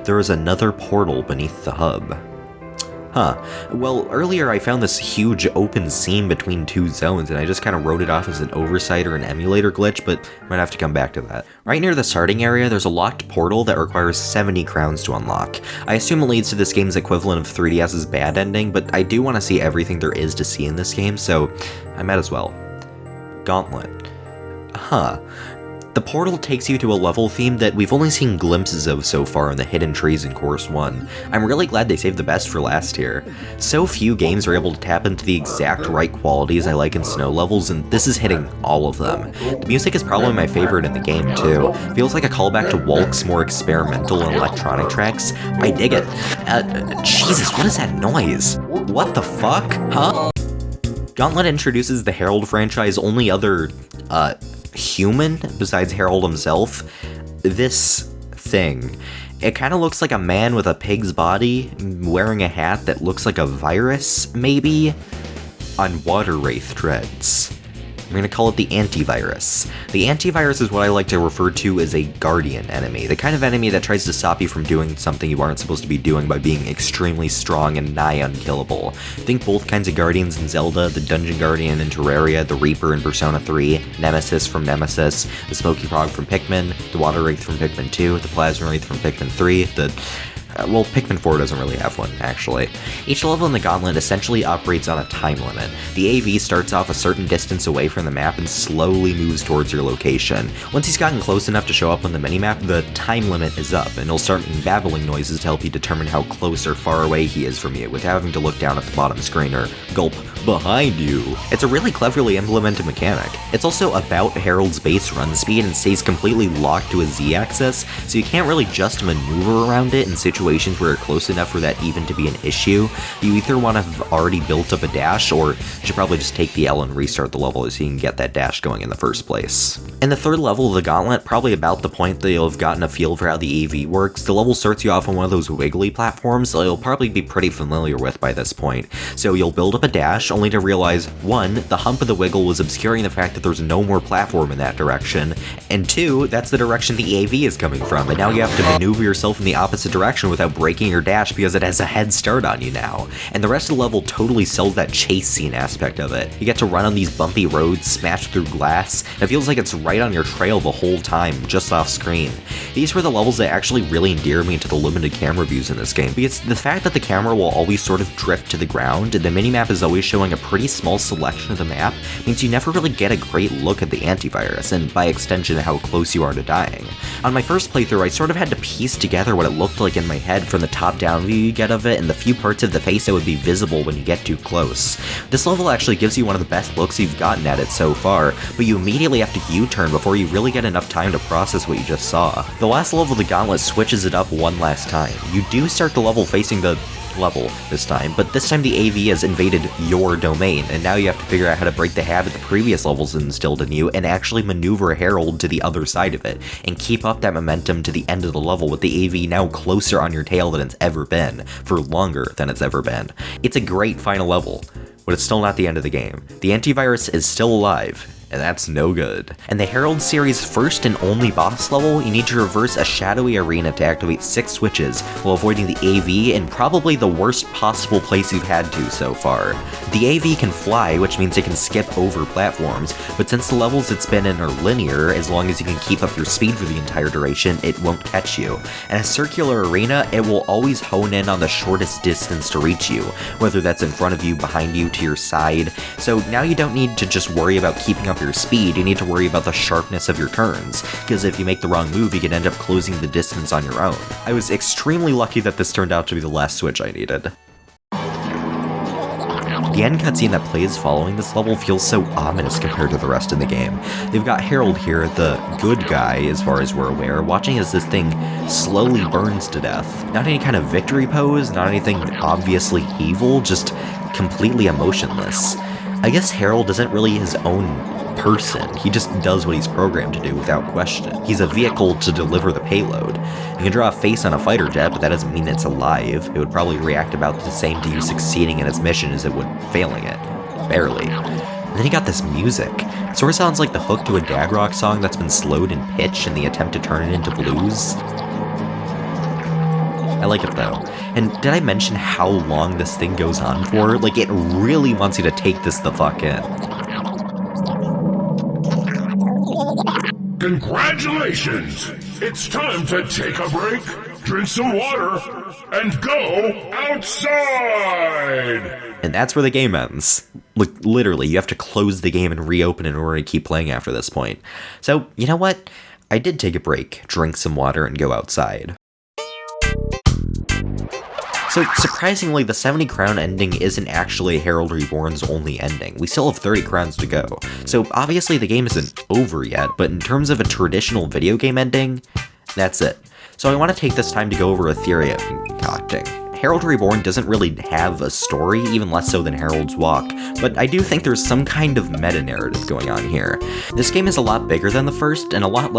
There is another portal beneath the hub. Well, earlier I found this huge open seam between two zones, and I just kind of wrote it off as an oversight or an emulator glitch, but I'm gonna have to come back to that. Right near the starting area, there's a locked portal that requires 70 crowns to unlock. I assume it leads to this game's equivalent of 3DS's bad ending, but I do want to see everything there is to see in this game, so I might as well. Gauntlet. The portal takes you to a level theme that we've only seen glimpses of so far in the hidden trees in Course 1. I'm really glad they saved the best for last here. So few games are able to tap into the exact right qualities I like in snow levels, and this is hitting all of them. The music is probably my favorite in the game too. Feels like a callback to Walk's more experimental and electronic tracks. I dig it. Jesus, what is that noise? What the fuck? Huh? Gauntlet introduces the Herald franchise only other, human besides Harold himself, this thing. It kind of looks like a man with a pig's body wearing a hat that looks like a virus, maybe, on water wraith dreads. I'm gonna call it the Antivirus. The Antivirus is what I like to refer to as a guardian enemy, the kind of enemy that tries to stop you from doing something you aren't supposed to be doing by being extremely strong and nigh unkillable. Think both kinds of guardians in Zelda, the Dungeon Guardian in Terraria, the Reaper in Persona 3, Nemesis from Nemesis, the Smoky Frog from Pikmin, the Water Wraith from Pikmin 2, the Plasma Wraith from Pikmin 3, the Well, Pikmin 4 doesn't really have one, actually. Each level in the Gauntlet essentially operates on a time limit. The AV starts off a certain distance away from the map and slowly moves towards your location. Once he's gotten close enough to show up on the minimap, the time limit is up, and he'll start making babbling noises to help you determine how close or far away he is from you, without having to look down at the bottom screen or gulp behind you. It's a really cleverly implemented mechanic. It's also about Harold's base run speed and stays completely locked to a Z-axis, so you can't really just maneuver around it in situations where you're close enough for that even to be an issue. You either want to have already built up a dash, or you should probably just take the L and restart the level so you can get that dash going in the first place. In the third level of the Gauntlet, probably about the point that you'll have gotten a feel for how the AV works, the level starts you off on one of those wiggly platforms that you'll probably be pretty familiar with by this point. So you'll build up a dash, only to realize, 1, the hump of the wiggle was obscuring the fact that there's no more platform in that direction, and 2, that's the direction the AV is coming from, and now you have to maneuver yourself in the opposite direction without breaking your dash because it has a head start on you now. And the rest of the level totally sells that chase scene aspect of it. You get to run on these bumpy roads, smash through glass, and it feels like it's right on your trail the whole time, just off screen. These were the levels that actually really endear me to the limited camera views in this game, because the fact that the camera will always sort of drift to the ground, and the minimap is always showing a pretty small selection of the map, means you never really get a great look at the antivirus, and by extension how close you are to dying. On my first playthrough, I sort of had to piece together what it looked like in my head from the top-down view you get of it and the few parts of the face that would be visible when you get too close. This level actually gives you one of the best looks you've gotten at it so far, but you immediately have to U-turn before you really get enough time to process what you just saw. The last level of the Gauntlet switches it up one last time. You do start the level facing the level this time, but this time the AV has invaded your domain, and now you have to figure out how to break the habit the previous levels instilled in you and actually maneuver Harold to the other side of it, and keep up that momentum to the end of the level with the AV now closer on your tail than it's ever been, for longer than it's ever been. It's a great final level, but it's still not the end of the game. The antivirus is still alive, and that's no good. And the Herald series' first and only boss level, you need to traverse a shadowy arena to activate 6 switches while avoiding the AV in probably the worst possible place you've had to so far. The AV can fly, which means it can skip over platforms, but since the levels it's been in are linear, as long as you can keep up your speed for the entire duration, it won't catch you. In a circular arena, it will always hone in on the shortest distance to reach you, whether that's in front of you, behind you, to your side. So now you don't need to just worry about keeping up your speed, you need to worry about the sharpness of your turns, because if you make the wrong move, you can end up closing the distance on your own. I was extremely lucky that this turned out to be the last switch I needed. The end cutscene that plays following this level feels so ominous compared to the rest of the game. They've got Harold here, the good guy as far as we're aware, watching as this thing slowly burns to death. Not any kind of victory pose, not anything obviously evil, just completely emotionless. I guess Harold isn't really his own person, he just does what he's programmed to do without question. He's a vehicle to deliver the payload. You can draw a face on a fighter jet, but that doesn't mean it's alive. It would probably react about the same to you succeeding in its mission as it would failing it. Barely. And then you got this music. It sort of sounds like the hook to a Dagrock song that's been slowed in pitch in the attempt to turn it into blues. I like it though. And did I mention how long this thing goes on for? Like, it really wants you to take this the fuck in. Congratulations! It's time to take a break, drink some water, and go outside! And that's where the game ends. Like, literally, you have to close the game and reopen it in order to keep playing after this point. So, you know what? I did take a break, drink some water, and go outside. So, surprisingly, the 70 crown ending isn't actually Herald Reborn's only ending. We still have 30 crowns to go. So, obviously the game isn't over yet, but in terms of a traditional video game ending, that's it. So I want to take this time to go over a theory I'm concocting. Herald Reborn doesn't really have a story, even less so than Herald's Walk, but I do think there's some kind of meta-narrative going on here. This game is a lot bigger than the first, and a lot,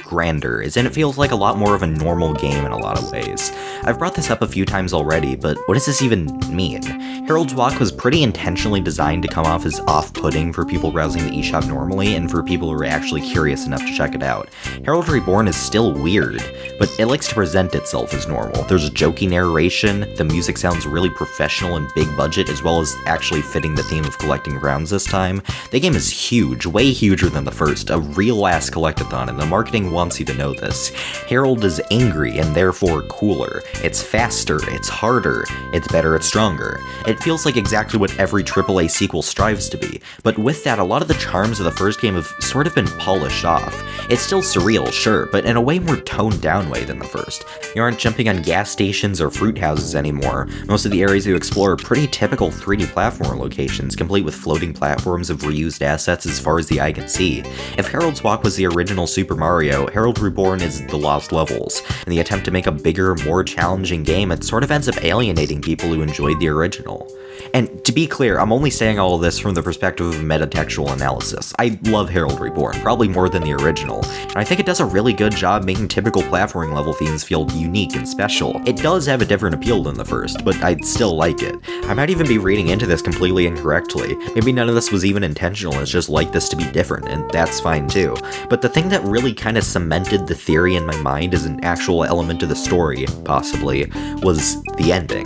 grander, and it feels like a lot more of a normal game in a lot of ways. I've brought this up a few times already, but what does this even mean? Herald's Walk was pretty intentionally designed to come off as off-putting for people browsing the eShop normally, and for people who are actually curious enough to check it out. Herald Reborn is still weird, but it likes to present itself as normal. There's a jokey narration, the music sounds really professional and big budget, as well as actually fitting the theme of collecting crowns this time. The game is huge, way huger than the first, a real-ass collectathon, and the marketing marketing wants you to know this. Harold is angry and therefore cooler. It's faster, it's harder, it's better, it's stronger. It feels like exactly what every AAA sequel strives to be, but with that, a lot of the charms of the first game have sort of been polished off. It's still surreal, sure, but in a way more toned down way than the first. You aren't jumping on gas stations or fruit houses anymore. Most of the areas you explore are pretty typical 3D platformer locations, complete with floating platforms of reused assets as far as the eye can see. If Harold's Walk was the original Super Mario, Harold Reborn is the lost levels. In the attempt to make a bigger, more challenging game, it sort of ends up alienating people who enjoyed the original. And to be clear, I'm only saying all of this from the perspective of metatextual analysis. I love Harold Reborn, probably more than the original, and I think it does a really good job making typical platforming level themes feel unique and special. It does have a different appeal than the first, but I'd still like it. I might even be reading into this completely incorrectly. Maybe none of this was even intentional, it's just like this to be different, and that's fine too. But the thing that really kind of cemented the theory in my mind as an actual element of the story, possibly, was the ending.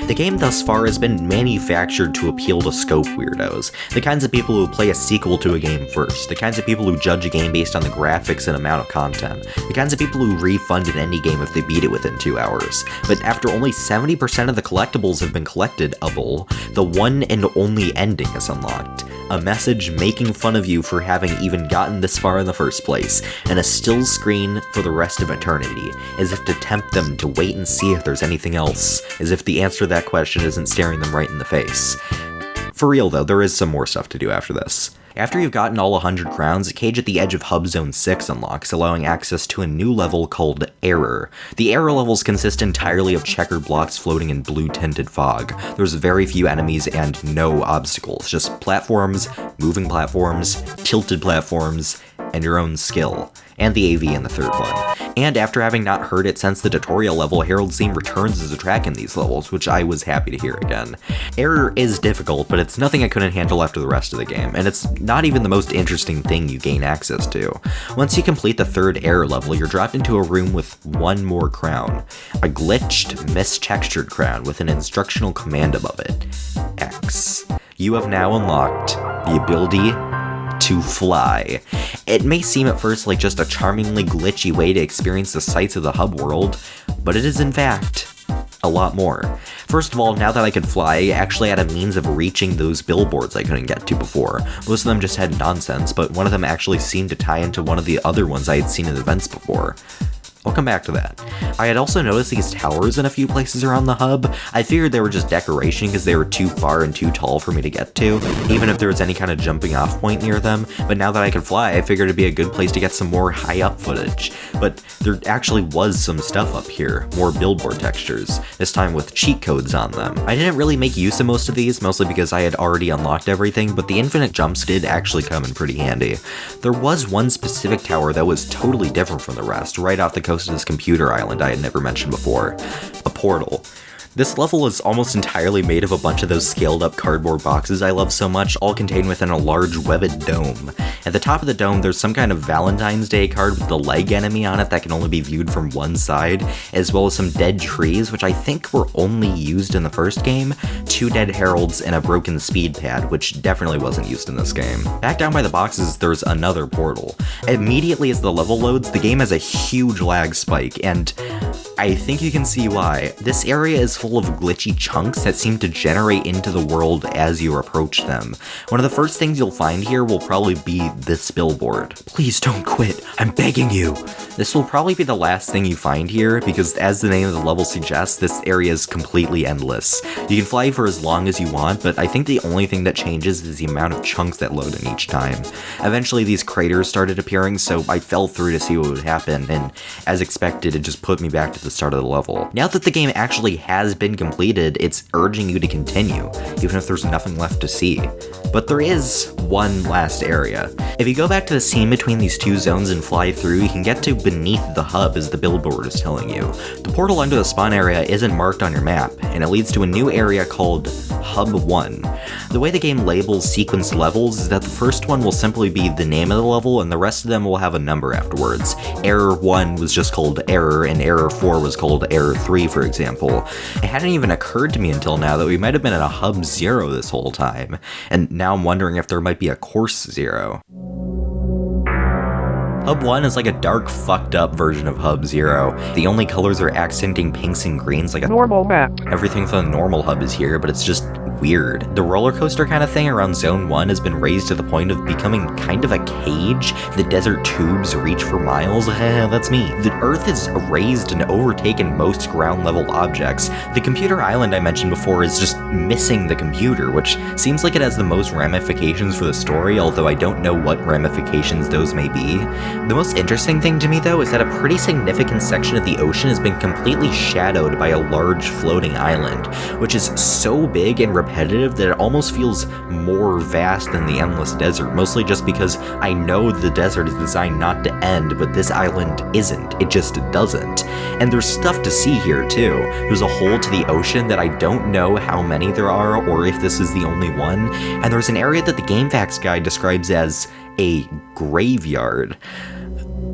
The game thus far has been manufactured to appeal to scope weirdos, the kinds of people who play a sequel to a game first, the kinds of people who judge a game based on the graphics and amount of content, the kinds of people who refund an indie game if they beat it within 2 hours. But after only 70% of the collectibles have been collectable, the one and only ending is unlocked. A message making fun of you for having even gotten this far in the first place, and a still screen for the rest of eternity, as if to tempt them to wait and see if there's anything else, as if the answer to that question isn't staring them right in the face. For real though, there is some more stuff to do after this. After you've gotten all 100 crowns, a cage at the edge of Hub Zone 6 unlocks, allowing access to a new level called Error. The Error levels consist entirely of checkered blocks floating in blue-tinted fog. There's very few enemies and no obstacles, just platforms, moving platforms, tilted platforms, and your own skill. And the AV in the third one. And after having not heard it since the tutorial level, Harold's theme returns as a track in these levels, which I was happy to hear again. Error is difficult, but it's nothing I couldn't handle after the rest of the game, and it's not even the most interesting thing you gain access to. Once you complete the third Error level, you're dropped into a room with one more crown. A glitched, mistextured crown with an instructional command above it. X. You have now unlocked the ability to fly. It may seem at first like just a charmingly glitchy way to experience the sights of the hub world, but it is in fact a lot more. First of all, now that I could fly, I actually had a means of reaching those billboards I couldn't get to before. Most of them just had nonsense, but one of them actually seemed to tie into one of the other ones I had seen in events before. I'll come back to that. I had also noticed these towers in a few places around the hub. I figured they were just decoration because they were too far and too tall for me to get to, even if there was any kind of jumping off point near them, but now that I could fly, I figured it'd be a good place to get some more high up footage. But there actually was some stuff up here, more billboard textures, this time with cheat codes on them. I didn't really make use of most of these, mostly because I had already unlocked everything, but the infinite jumps did actually come in pretty handy. There was one specific tower that was totally different from the rest, right off the coast of this computer island I had never mentioned before. A portal. This level is almost entirely made of a bunch of those scaled up cardboard boxes I love so much, all contained within a large webbed dome. At the top of the dome, there's some kind of Valentine's Day card with the leg enemy on it that can only be viewed from one side, as well as some dead trees, which I think were only used in the first game, 2 dead heralds, and a broken speed pad, which definitely wasn't used in this game. Back down by the boxes, there's another portal. Immediately as the level loads, the game has a huge lag spike, and I think you can see why. This area is full of glitchy chunks that seem to generate into the world as you approach them. One of the first things you'll find here will probably be this billboard. Please don't quit, I'm begging you. This will probably be the last thing you find here, because as the name of the level suggests, this area is completely endless. You can fly for as long as you want, but I think the only thing that changes is the amount of chunks that load in each time. Eventually these craters started appearing, so I fell through to see what would happen, and as expected, it just put me back to the start of the level. Now that the game actually has been completed, it's urging you to continue, even if there's nothing left to see. But there is one last area. If you go back to the scene between these two zones and fly through, you can get to beneath the hub as the billboard is telling you. The portal under the spawn area isn't marked on your map, and it leads to a new area called Hub 1. The way the game labels sequenced levels is that the first one will simply be the name of the level, and the rest of them will have a number afterwards. Error 1 was just called Error, and Error 4 was called Error 3, for example. It hadn't even occurred to me until now that we might have been at a Hub 0 this whole time, and now I'm wondering if there might be a Course 0. Hub 1 is like a dark, fucked up version of Hub 0. The only colors are accenting pinks and greens like a normal map. Everything from the normal Hub is here, but it's just weird. The roller coaster kind of thing around Zone 1 has been raised to the point of becoming kind of a cage. The desert tubes reach for miles. That's me. The Earth is raised and overtaken most ground level objects. The computer island I mentioned before is just missing the computer, which seems like it has the most ramifications for the story, although I don't know what ramifications those may be. The most interesting thing to me though is that a pretty significant section of the ocean has been completely shadowed by a large floating island, which is so big and repetitive that it almost feels more vast than the endless desert, mostly just because I know the desert is designed not to end, but this island isn't. It just doesn't. And there's stuff to see here too. There's a hole to the ocean that I don't know how many there are or if this is the only one, and there's an area that the GameFAQs guide describes as a graveyard.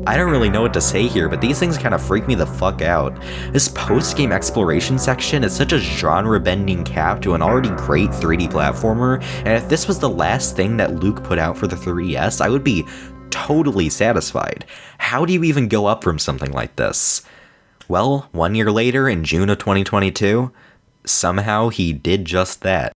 I don't really know what to say here, but these things kind of freak me the fuck out. This post-game exploration section is such a genre-bending cap to an already great 3D platformer, and if this was the last thing that Luke put out for the 3DS, I would be totally satisfied. How do you even go up from something like this? Well, 1 year later, in June of 2022, somehow he did just that.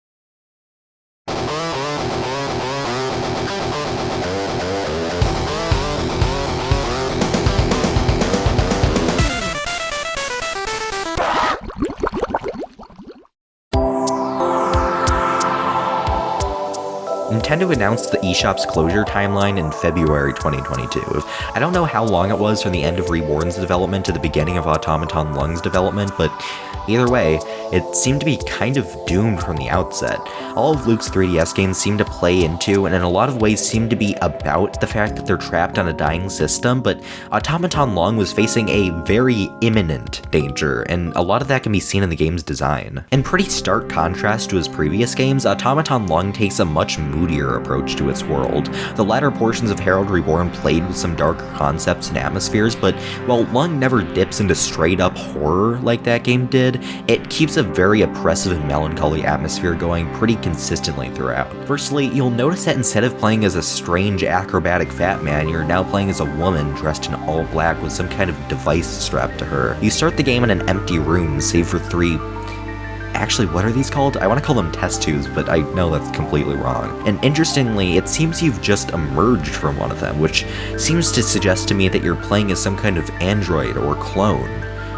Nintendo announced the eShop's closure timeline in February 2022. I don't know how long it was from the end of Reborn's development to the beginning of Automaton Lung's development, but either way, it seemed to be kind of doomed from the outset. All of Luke's 3DS games seem to play into, and in a lot of ways seem to be about the fact that they're trapped on a dying system, but Automaton Lung was facing a very imminent danger, and a lot of that can be seen in the game's design. In pretty stark contrast to his previous games, Automaton Lung takes a much moodier approach to its world. The latter portions of Herald Reborn played with some darker concepts and atmospheres, but while Lung never dips into straight up horror like that game did, it keeps a very oppressive and melancholy atmosphere going pretty consistently throughout. Firstly, you'll notice that instead of playing as a strange acrobatic fat man, you're now playing as a woman dressed in all black with some kind of device strapped to her. You start the game in an empty room, save for three... Actually, what are these called? I want to call them test tubes, but I know that's completely wrong. And interestingly, it seems you've just emerged from one of them, which seems to suggest to me that you're playing as some kind of android or clone,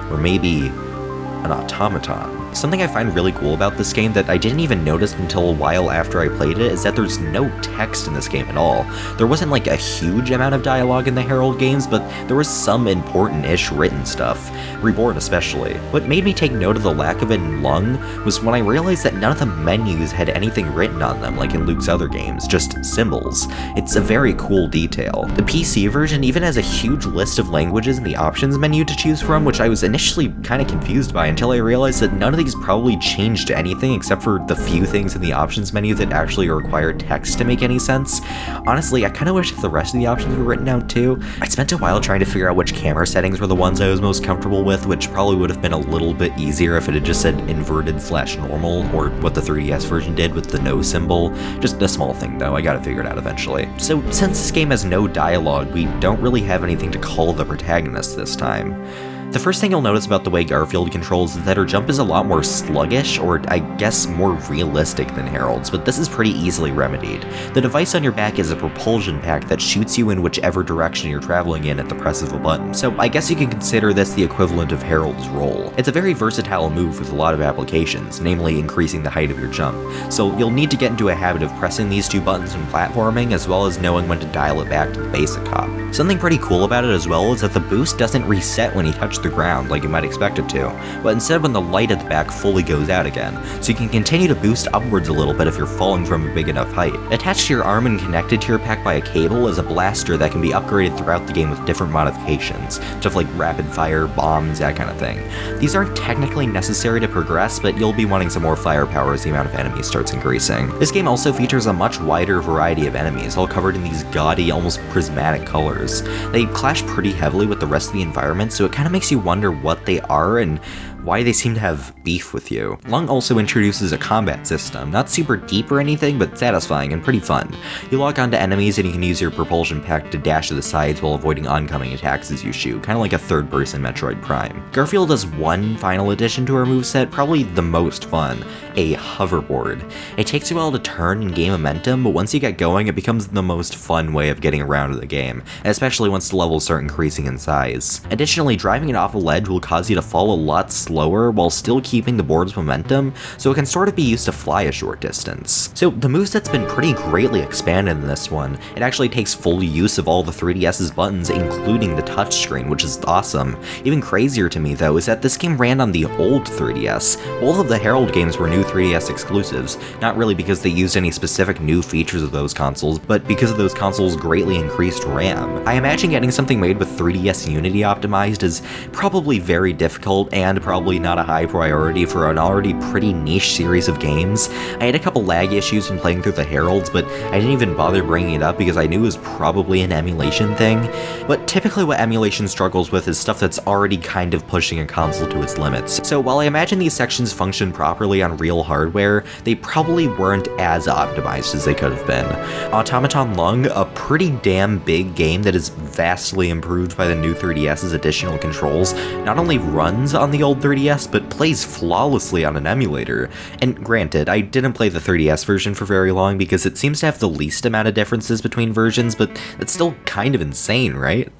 or maybe an automaton. Something I find really cool about this game that I didn't even notice until a while after I played it is that there's no text in this game at all. There wasn't like a huge amount of dialogue in the Herald games, but there was some important-ish written stuff, Reborn especially. What made me take note of the lack of it in Lung was when I realized that none of the menus had anything written on them like in Luke's other games, just symbols. It's a very cool detail. The PC version even has a huge list of languages in the options menu to choose from, which I was initially kind of confused by until I realized that none of these probably changed anything except for the few things in the options menu that actually require text to make any sense. Honestly, I kind of wish if the rest of the options were written out too. I spent a while trying to figure out which camera settings were the ones I was most comfortable with, which probably would have been a little bit easier if it had just said inverted/normal, or what the 3DS version did with the no symbol. Just a small thing though, I gotta figure it out eventually. So since this game has no dialogue, we don't really have anything to call the protagonist this time. The first thing you'll notice about the way Garfield controls is that her jump is a lot more sluggish, or I guess more realistic than Harold's, but this is pretty easily remedied. The device on your back is a propulsion pack that shoots you in whichever direction you're traveling in at the press of a button, so I guess you can consider this the equivalent of Harold's roll. It's a very versatile move with a lot of applications, namely increasing the height of your jump, so you'll need to get into a habit of pressing these two buttons when platforming, as well as knowing when to dial it back to the basic hop. Something pretty cool about it as well is that the boost doesn't reset when you touch the ground like you might expect it to, but instead when the light at the back fully goes out again, so you can continue to boost upwards a little bit if you're falling from a big enough height. Attached to your arm and connected to your pack by a cable is a blaster that can be upgraded throughout the game with different modifications, stuff like rapid fire, bombs, that kind of thing. These aren't technically necessary to progress, but you'll be wanting some more firepower as the amount of enemies starts increasing. This game also features a much wider variety of enemies, all covered in these gaudy, almost prismatic colors. They clash pretty heavily with the rest of the environment, so it kind of makes you wonder what they are and why they seem to have beef with you. Lung also introduces a combat system, not super deep or anything, but satisfying and pretty fun. You lock onto enemies and you can use your propulsion pack to dash to the sides while avoiding oncoming attacks as you shoot, kind of like a third-person Metroid Prime. Garfield has one final addition to her moveset, probably the most fun, a hoverboard. It takes a while to turn and gain momentum, but once you get going, it becomes the most fun way of getting around the game, especially once the levels start increasing in size. Additionally, driving it off a ledge will cause you to fall a lot slower while still keeping the board's momentum, so it can sort of be used to fly a short distance. So the moveset's been pretty greatly expanded in this one. It actually takes full use of all the 3DS's buttons, including the touchscreen, which is awesome. Even crazier to me, though, is that this game ran on the old 3DS. Both of the Herald games were new 3DS exclusives, not really because they used any specific new features of those consoles, but because of those consoles' greatly increased RAM. I imagine getting something made with 3DS Unity optimized is probably very difficult and probably not a high priority for an already pretty niche series of games. I had a couple lag issues when playing through the Heralds, but I didn't even bother bringing it up because I knew it was probably an emulation thing. But typically what emulation struggles with is stuff that's already kind of pushing a console to its limits. So while I imagine these sections function properly on real hardware, they probably weren't as optimized as they could have been. Automaton Lung, a pretty damn big game that is vastly improved by the new 3DS's additional controls, not only runs on the old 3DS, but plays flawlessly on an emulator. And granted, I didn't play the 3DS version for very long because it seems to have the least amount of differences between versions, but that's still kind of insane, right?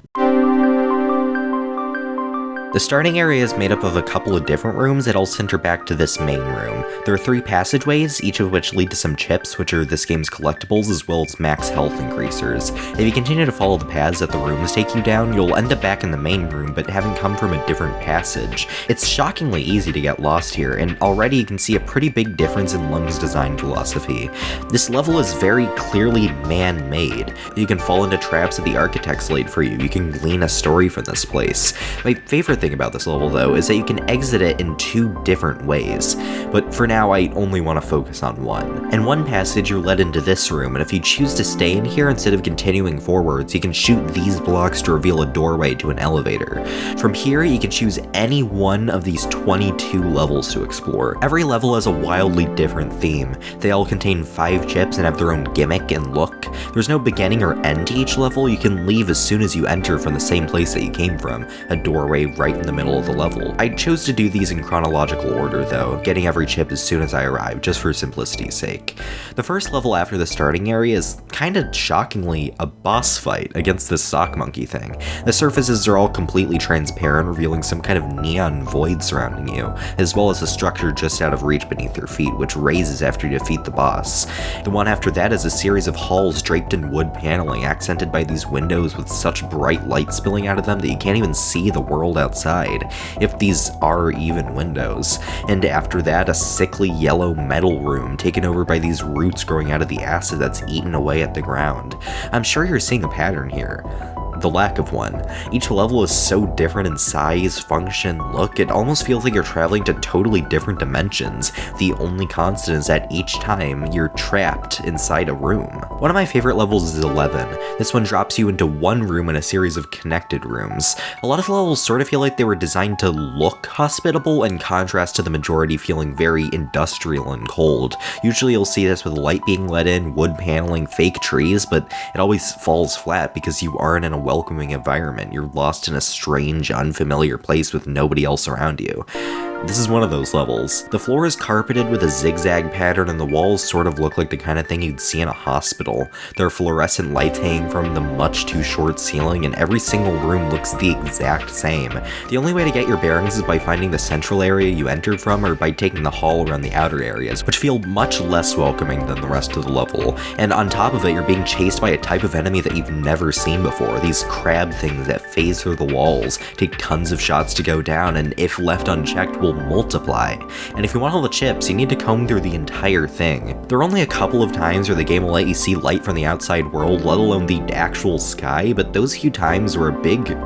The starting area is made up of a couple of different rooms that all center back to this main room. There are 3 passageways, each of which lead to some chips, which are this game's collectibles, as well as max health increasers. If you continue to follow the paths that the rooms take you down, you'll end up back in the main room, but having come from a different passage. It's shockingly easy to get lost here, and already you can see a pretty big difference in Lung's design philosophy. This level is very clearly man-made. You can fall into traps that the architects laid for you. You can glean a story from this place. My favorite thing about this level, though, is that you can exit it in 2 different ways, but for now I only want to focus on one. In one passage, you're led into this room, and if you choose to stay in here instead of continuing forwards, you can shoot these blocks to reveal a doorway to an elevator. From here, you can choose any one of these 22 levels to explore. Every level has a wildly different theme. They all contain 5 chips and have their own gimmick and look. There's no beginning or end to each level. You can leave as soon as you enter from the same place that you came from, a doorway right in the middle of the level. I chose to do these in chronological order, though, getting every chip as soon as I arrived, just for simplicity's sake. The first level after the starting area is kinda shockingly a boss fight against this sock monkey thing. The surfaces are all completely transparent, revealing some kind of neon void surrounding you, as well as a structure just out of reach beneath your feet, which raises after you defeat the boss. The one after that is a series of halls draped in wood paneling, accented by these windows with such bright light spilling out of them that you can't even see the world outside, if these are even windows. And after that, a sickly yellow metal room taken over by these roots growing out of the acid that's eaten away at the ground. I'm sure you're seeing a pattern here. The lack of one. Each level is so different in size, function, look, it almost feels like you're traveling to totally different dimensions. The only constant is that each time you're trapped inside a room. One of my favorite levels is 11. This one drops you into one room in a series of connected rooms. A lot of levels sort of feel like they were designed to look hospitable in contrast to the majority feeling very industrial and cold. Usually you'll see this with light being let in, wood paneling, fake trees, but it always falls flat because you aren't in a welcoming environment. You're lost in a strange, unfamiliar place with nobody else around you. This is one of those levels. The floor is carpeted with a zigzag pattern and the walls sort of look like the kind of thing you'd see in a hospital. There are fluorescent lights hanging from the much too short ceiling, and every single room looks the exact same. The only way to get your bearings is by finding the central area you entered from or by taking the hall around the outer areas, which feel much less welcoming than the rest of the level. And on top of it, you're being chased by a type of enemy that you've never seen before. These crab things that phase through the walls, take tons of shots to go down, and if left unchecked will multiply. And if you want all the chips, you need to comb through the entire thing. There are only a couple of times where the game will let you see light from the outside world, let alone the actual sky, but those few times were a big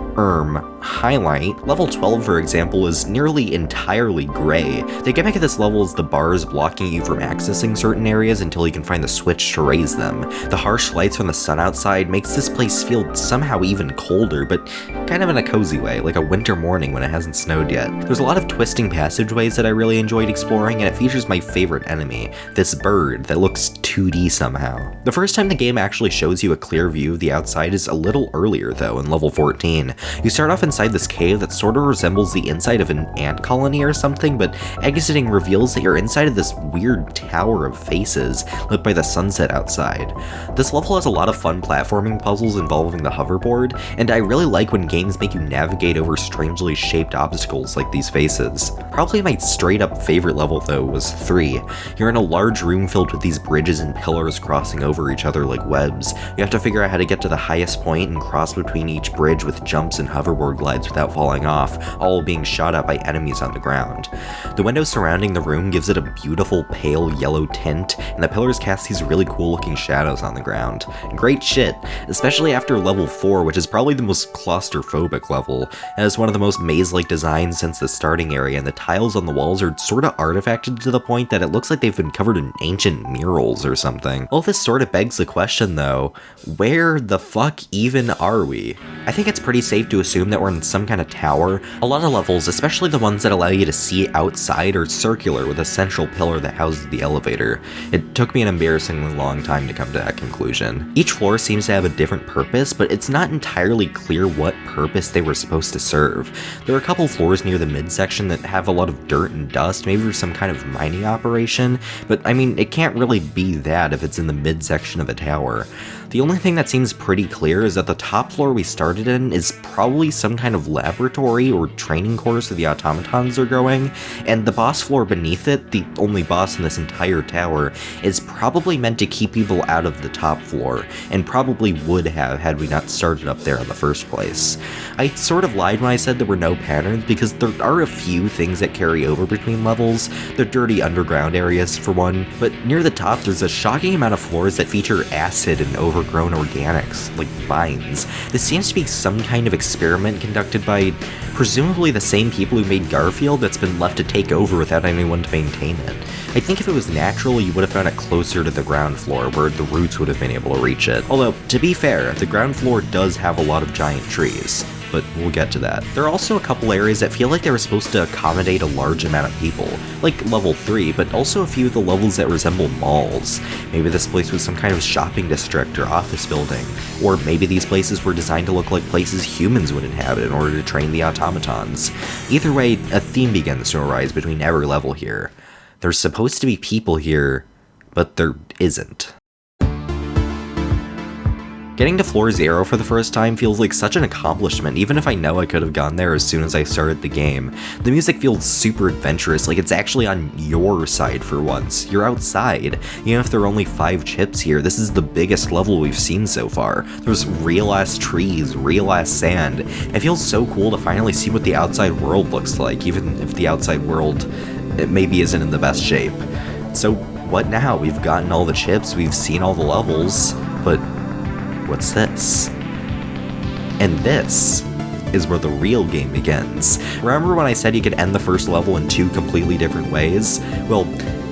highlight. Level 12, for example, is nearly entirely gray. The gimmick of this level is the bars blocking you from accessing certain areas until you can find the switch to raise them. The harsh lights from the sun outside makes this place feel somehow even colder, but kind of in a cozy way, like a winter morning when it hasn't snowed yet. There's a lot of twisting passageways that I really enjoyed exploring, and it features my favorite enemy, this bird that looks 2D somehow. The first time the game actually shows you a clear view of the outside is a little earlier though, in level 14. You start off inside this cave that sort of resembles the inside of an ant colony or something, but exiting reveals that you're inside of this weird tower of faces lit by the sunset outside. This level has a lot of fun platforming puzzles involving the hoverboard, and I really like when games make you navigate over strangely shaped obstacles like these faces. Probably my straight up favorite level though was 3. You're in a large room filled with these bridges and pillars crossing over each other like webs. You have to figure out how to get to the highest point and cross between each bridge with jumps and hoverboard glides without falling off, all being shot at by enemies on the ground. The window surrounding the room gives it a beautiful pale yellow tint, and the pillars cast these really cool looking shadows on the ground. Great shit, especially after level 4, which is probably the most claustrophobic level. It has one of the most maze-like designs since the starting area, and the tiles on the walls are sorta artifacted to the point that it looks like they've been covered in ancient murals or something. All this sorta begs the question though, where the fuck even are we? I think it's pretty safe to assume that we're in some kind of tower. A lot of levels, especially the ones that allow you to see outside, are circular with a central pillar that houses the elevator. It took me an embarrassingly long time to come to that conclusion. Each floor seems to have a different purpose, but it's not entirely clear what purpose they were supposed to serve. There are a couple floors near the midsection that have a lot of dirt and dust, maybe for some kind of mining operation, but I mean, it can't really be that if it's in the midsection of a tower. The only thing that seems pretty clear is that the top floor we started in is probably some kind of laboratory or training course that the automatons are going, and the boss floor beneath it, the only boss in this entire tower, is probably meant to keep people out of the top floor, and probably would have had we not started up there in the first place. I sort of lied when I said there were no patterns, because there are a few things that carry over between levels, the dirty underground areas for one, but near the top there's a shocking amount of floors that feature acid and overgrown organics, like vines. This seems to be some kind of experiment conducted by presumably the same people who made Garfield that's been left to take over without anyone to maintain it. I think if it was natural, you would have found it closer to the ground floor, where the roots would have been able to reach it. Although, to be fair, the ground floor does have a lot of giant trees, but we'll get to that. There are also a couple areas that feel like they were supposed to accommodate a large amount of people, like level 3, but also a few of the levels that resemble malls. Maybe this place was some kind of shopping district or office building, or maybe these places were designed to look like places humans would inhabit in order to train the automatons. Either way, a theme begins to arise between every level here. There's supposed to be people here, but there isn't. Getting to floor 0 for the first time feels like such an accomplishment, even if I know I could have gone there as soon as I started the game. The music feels super adventurous, like it's actually on your side for once. You're outside. Even if there are only 5 chips here, this is the biggest level we've seen so far. There's real-ass trees, real-ass sand. It feels so cool to finally see what the outside world looks like, even if the outside world it maybe isn't in the best shape. So what now? We've gotten all the chips, we've seen all the levels, but what's this? And this is where the real game begins. Remember when I said you could end the first level in 2 completely different ways? Well,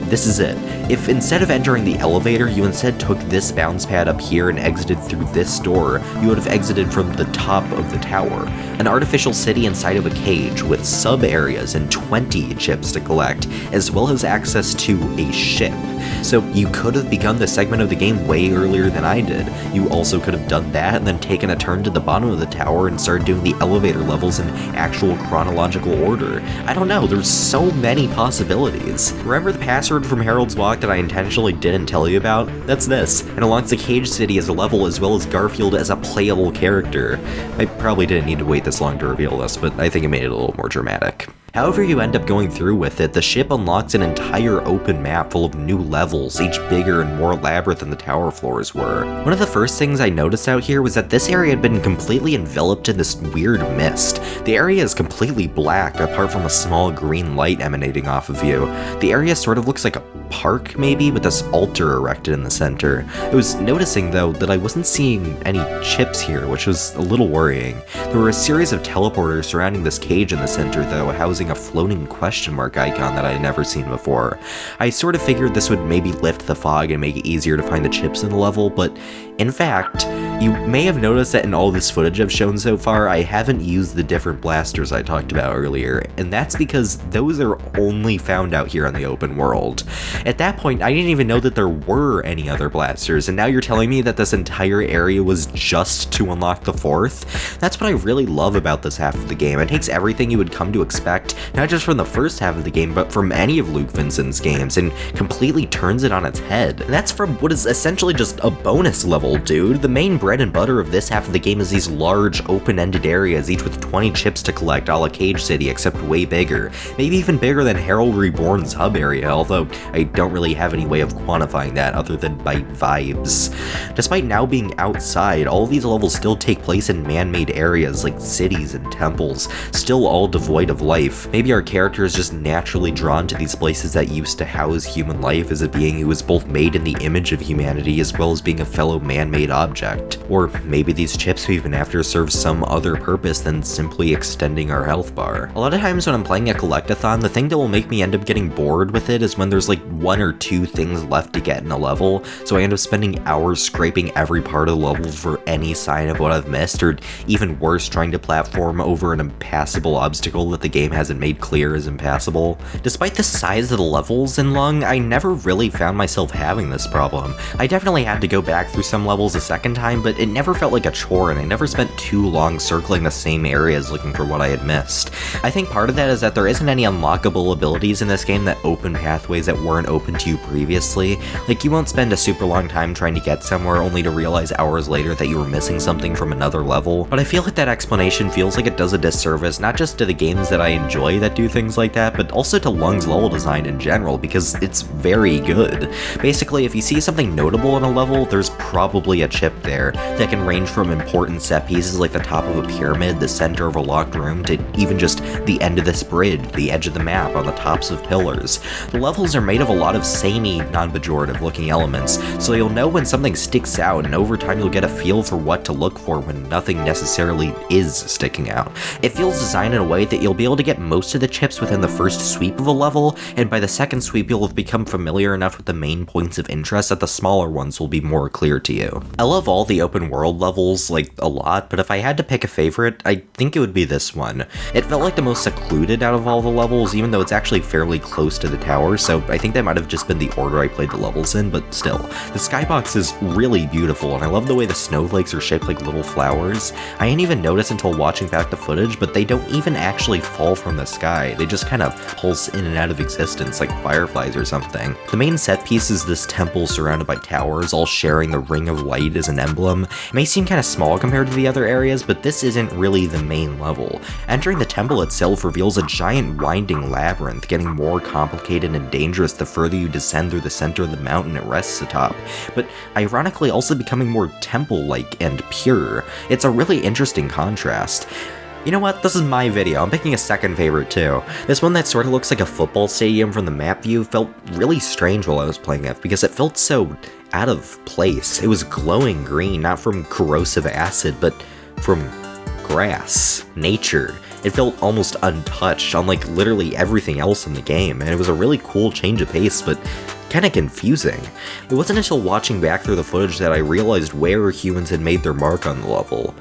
this is it. If instead of entering the elevator, you instead took this bounce pad up here and exited through this door, you would have exited from the top of the tower. An artificial city inside of a cage with sub-areas and 20 chips to collect, as well as access to a ship. So you could have begun this segment of the game way earlier than I did. You also could have done that and then taken a turn to the bottom of the tower and started doing the elevator levels in actual chronological order. I don't know, there's so many possibilities. Remember the password from Harold's Walk that I intentionally didn't tell you about? That's this, and unlocks the Cage City as a level as well as Garfield as a playable character. I probably didn't need to wait this long to reveal this, but I think it made it a little more dramatic. However you end up going through with it, the ship unlocks an entire open map full of new levels, each bigger and more elaborate than the tower floors were. One of the first things I noticed out here was that this area had been completely enveloped in this weird mist. The area is completely black, apart from a small green light emanating off of you. The area sort of looks like a park maybe, with this altar erected in the center. I was noticing though that I wasn't seeing any chips here, which was a little worrying. There were a series of teleporters surrounding this cage in the center though, housing a floating question mark icon that I had never seen before. I sort of figured this would maybe lift the fog and make it easier to find the chips in the level, but in fact, you may have noticed that in all this footage I've shown so far, I haven't used the different blasters I talked about earlier, and that's because those are only found out here in the open world. At that point, I didn't even know that there were any other blasters, and now you're telling me that this entire area was just to unlock the fourth? That's what I really love about this half of the game. It takes everything you would come to expect, not just from the first half of the game, but from any of Luke Vincent's games, and completely turns it on its head. And that's from what is essentially just a bonus level, dude. The main bread and butter of this half of the game is these large, open-ended areas, each with 20 chips to collect, a la Cage City, except way bigger. Maybe even bigger than Harold Reborn's hub area, although I don't really have any way of quantifying that other than by vibes. Despite now being outside, all of these levels still take place in man-made areas like cities and temples, still all devoid of life. Maybe our character is just naturally drawn to these places that used to house human life as a being who was both made in the image of humanity as well as being a fellow man-made object. Or maybe these chips we've been after serve some other purpose than simply extending our health bar. A lot of times when I'm playing a collectathon, the thing that will make me end up getting bored with it is when there's like one or two things left to get in a level, so I end up spending hours scraping every part of the level for any sign of what I've missed, or even worse, trying to platform over an impassable obstacle that the game hasn't made clear is impassable. Despite the size of the levels in Lung, I never really found myself having this problem. I definitely had to go back through some levels a second time, but it never felt like a chore, and I never spent too long circling the same areas looking for what I had missed. I think part of that is that there isn't any unlockable abilities in this game that open pathways that weren't open to you previously. Like, you won't spend a super long time trying to get somewhere only to realize hours later that you were missing something from another level, but I feel like that explanation feels like it does a disservice not just to the games that I enjoy that do things like that, but also to Lung's level design in general, because it's very good. Basically, if you see something notable in a level, there's probably a chip there that can range from important set pieces like the top of a pyramid, the center of a locked room, to even just the end of this bridge, the edge of the map, on the tops of pillars. The levels are made of a lot of samey, non-pejorative looking elements, so you'll know when something sticks out, and over time you'll get a feel for what to look for when nothing necessarily is sticking out. It feels designed in a way that you'll be able to get most of the chips within the first sweep of a level, and by the second sweep you'll have become familiar enough with the main points of interest that the smaller ones will be more clear to you. I love all the open world levels, like, a lot, but if I had to pick a favorite, I think it would be this one. It felt like the most secluded out of all the levels, even though it's actually fairly close to the tower, so I think that might have just been the order I played the levels in, but still. The skybox is really beautiful, and I love the way the snowflakes are shaped like little flowers. I didn't even notice until watching back the footage, but they don't even actually fall from the sky. They just kind of pulse in and out of existence like fireflies or something. The main set piece is this temple surrounded by towers, all sharing the ring of light as an emblem. It may seem kind of small compared to the other areas, but this isn't really the main level. Entering the temple itself reveals a giant winding labyrinth, getting more complicated and dangerous the further you descend through the center of the mountain it rests atop, but ironically also becoming more temple-like and pure. It's a really interesting contrast. You know what, this is my video, I'm picking a second favorite too. This one that sort of looks like a football stadium from the map view felt really strange while I was playing it, because it felt so out of place. It was glowing green, not from corrosive acid, but from grass, nature. It felt almost untouched, unlike literally everything else in the game, and it was a really cool change of pace, but kinda confusing. It wasn't until watching back through the footage that I realized where humans had made their mark on the level.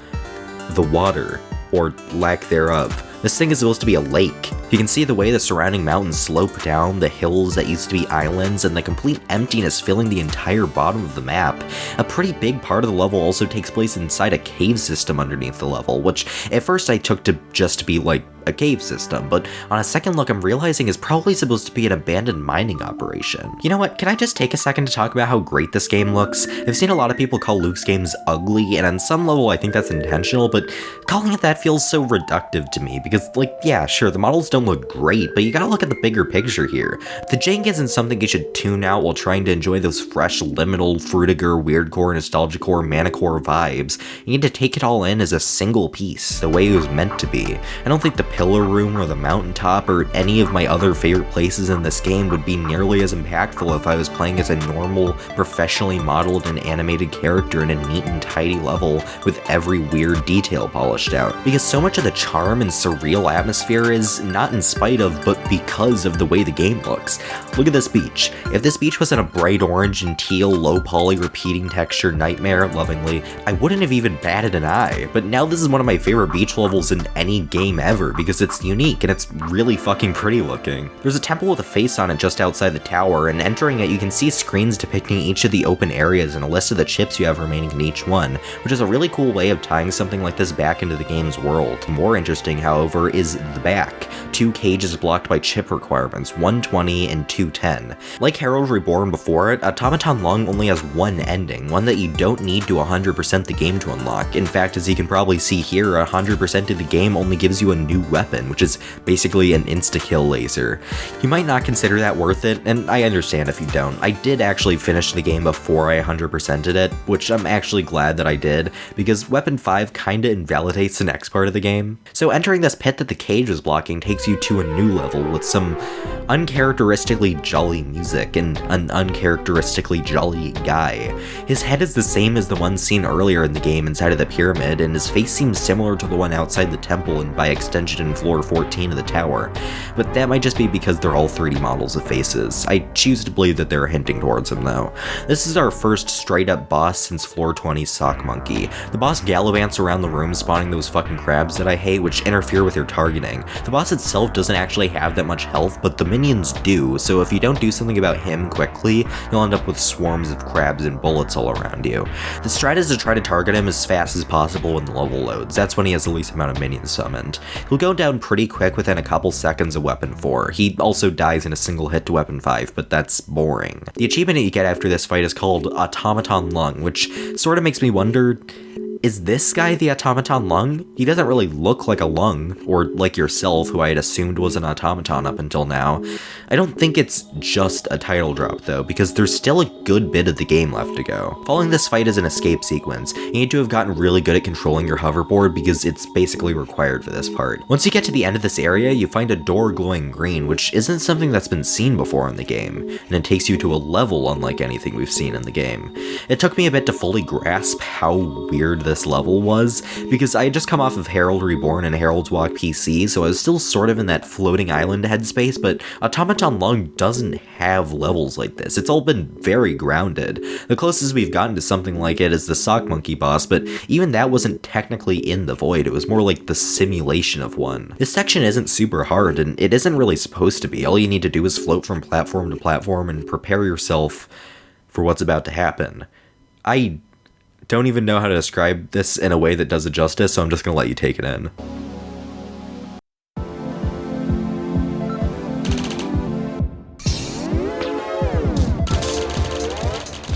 The water, or lack thereof. This thing is supposed to be a lake. You can see the way the surrounding mountains slope down, the hills that used to be islands, and the complete emptiness filling the entire bottom of the map. A pretty big part of the level also takes place inside a cave system underneath the level, which at first I took to just be like a cave system, but on a second look I'm realizing is probably supposed to be an abandoned mining operation. You know what, can I just take a second to talk about how great this game looks? I've seen a lot of people call Luke's games ugly, and on some level I think that's intentional, but calling it that feels so reductive to me, because, like, yeah, sure, the models don't look great, but you gotta look at the bigger picture here. The jank isn't something you should tune out while trying to enjoy those fresh, liminal, fruitiger, weirdcore, nostalgicore, manicore vibes. You need to take it all in as a single piece, the way it was meant to be. I don't think the pillar room or the mountaintop or any of my other favorite places in this game would be nearly as impactful if I was playing as a normal, professionally modeled and animated character in a neat and tidy level with every weird detail polished out. Because so much of the charm and surreal atmosphere is not in spite of, but because of the way the game looks. Look at this beach. If this beach wasn't a bright orange and teal, low poly, repeating texture nightmare, lovingly, I wouldn't have even batted an eye. But now this is one of my favorite beach levels in any game ever because it's unique and it's really fucking pretty looking. There's a temple with a face on it just outside the tower, and entering it you can see screens depicting each of the open areas and a list of the chips you have remaining in each one, which is a really cool way of tying something like this back into the game's world. More interesting, however, is the back. 2 cages blocked by chip requirements, 120 and 210. Like Herald Reborn before it, Automaton Lung only has one ending, one that you don't need to 100% the game to unlock. In fact, as you can probably see here, 100% of the game only gives you a new weapon, which is basically an insta-kill laser. You might not consider that worth it, and I understand if you don't. I did actually finish the game before I 100%ed it, which I'm actually glad that I did, because Weapon 5 kinda invalidates the next part of the game. So entering this pit that the cage is blocking takes you to a new level with some uncharacteristically jolly music and an uncharacteristically jolly guy. His head is the same as the one seen earlier in the game inside of the pyramid, and his face seems similar to the one outside the temple and by extension in floor 14 of the tower. But that might just be because they're all 3D models of faces. I choose to believe that they're hinting towards him though. This is our first straight up boss since floor 20's Sock Monkey. The boss gallivants around the room spawning those fucking crabs that I hate, which interfere with your targeting. The boss itself doesn't actually have that much health, but the minions do, so if you don't do something about him quickly, you'll end up with swarms of crabs and bullets all around you. The strat is to try to target him as fast as possible when the level loads. That's when he has the least amount of minions summoned. He'll go down pretty quick within a couple seconds of Weapon 4. He also dies in a single hit to Weapon 5, but that's boring. The achievement that you get after this fight is called Automaton Lung, which sort of makes me wonder, is this guy the Automaton Lung? He doesn't really look like a lung, or like yourself, who I had assumed was an automaton up until now. I don't think it's just a title drop though, because there's still a good bit of the game left to go. Following this fight is an escape sequence. You need to have gotten really good at controlling your hoverboard because it's basically required for this part. Once you get to the end of this area, you find a door glowing green, which isn't something that's been seen before in the game, and it takes you to a level unlike anything we've seen in the game. It took me a bit to fully grasp how weird this level was, because I had just come off of Herald Reborn and Herald's Walk PC, so I was still sort of in that floating island headspace, but Automaton Lung doesn't have levels like this. It's all been very grounded. The closest we've gotten to something like it is the Sock Monkey boss, but even that wasn't technically in the void, it was more like the simulation of one. This section isn't super hard, and it isn't really supposed to be. All you need to do is float from platform to platform and prepare yourself for what's about to happen. I don't even know how to describe this in a way that does it justice, so I'm just gonna let you take it in.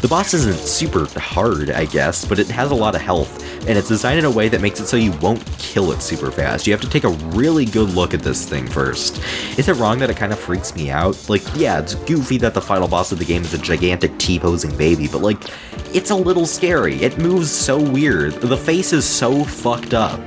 The boss isn't super hard, I guess, but it has a lot of health, and it's designed in a way that makes it so you won't kill it super fast. You have to take a really good look at this thing first. Is it wrong that it kind of freaks me out? Like, yeah, it's goofy that the final boss of the game is a gigantic T-posing baby, but like, it's a little scary. It moves so weird. The face is so fucked up.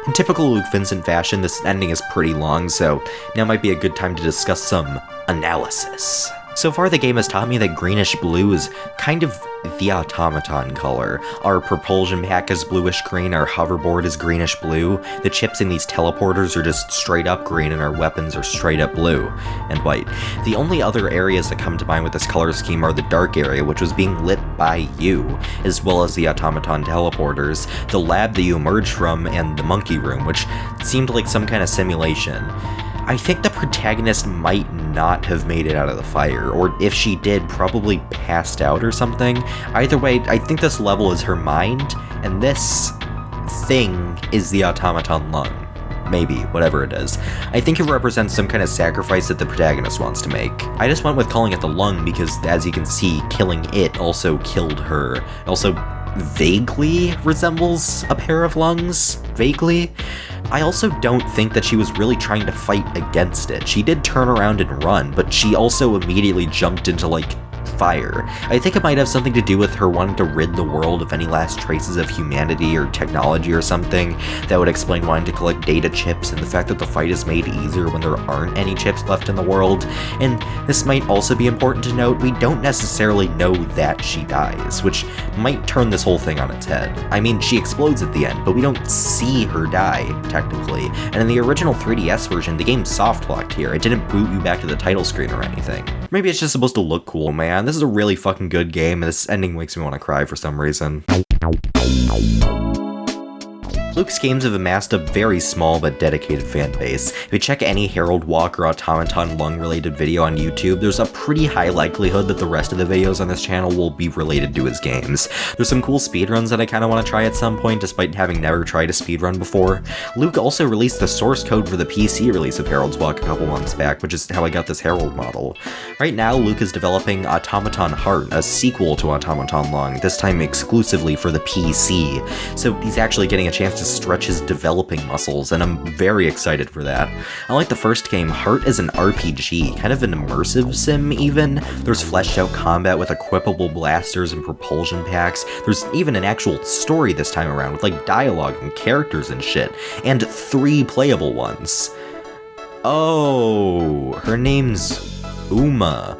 In typical Luke Vincent fashion, this ending is pretty long, so now might be a good time to discuss some analysis. So far, the game has taught me that greenish-blue is kind of the automaton color. Our propulsion pack is bluish-green, our hoverboard is greenish-blue, the chips in these teleporters are just straight-up green, and our weapons are straight-up blue and white. The only other areas that come to mind with this color scheme are the dark area, which was being lit by you, as well as the automaton teleporters, the lab that you emerged from, and the monkey room, which seemed like some kind of simulation. I think the protagonist might not have made it out of the fire, or if she did, probably passed out or something. Either way, I think this level is her mind, and this thing is the automaton lung. Maybe, whatever it is. I think it represents some kind of sacrifice that the protagonist wants to make. I just went with calling it the lung because, as you can see, killing it also killed her. It also vaguely resembles a pair of lungs. Vaguely. I also don't think that she was really trying to fight against it. She did turn around and run, but she also immediately jumped into, like, fire. I think it might have something to do with her wanting to rid the world of any last traces of humanity or technology or something. That would explain wanting to collect data chips and the fact that the fight is made easier when there aren't any chips left in the world. And this might also be important to note, we don't necessarily know that she dies, which might turn this whole thing on its head. I mean, she explodes at the end, but we don't see her die, technically. And in the original 3DS version, the game's soft-locked here. It didn't boot you back to the title screen or anything. Maybe it's just supposed to look cool, man. This is a really fucking good game, and this ending makes me want to cry for some reason. Luke's games have amassed a very small but dedicated fan base. If you check any Herald Walk or Automaton Lung related video on YouTube, there's a pretty high likelihood that the rest of the videos on this channel will be related to his games. There's some cool speedruns that I kinda want to try at some point, despite having never tried a speedrun before. Luke also released the source code for the PC release of Herald's Walk a couple months back, which is how I got this Herald model. Right now, Luke is developing Automaton Heart, a sequel to Automaton Lung, this time exclusively for the PC, so he's actually getting a chance to stretch his developing muscles, and I'm very excited for that. Unlike the first game, Heart is an RPG, kind of an immersive sim even. There's fleshed out combat with equipable blasters and propulsion packs. There's even an actual story this time around with like dialogue and characters and shit, and 3 playable ones. Oh, her name's Uma.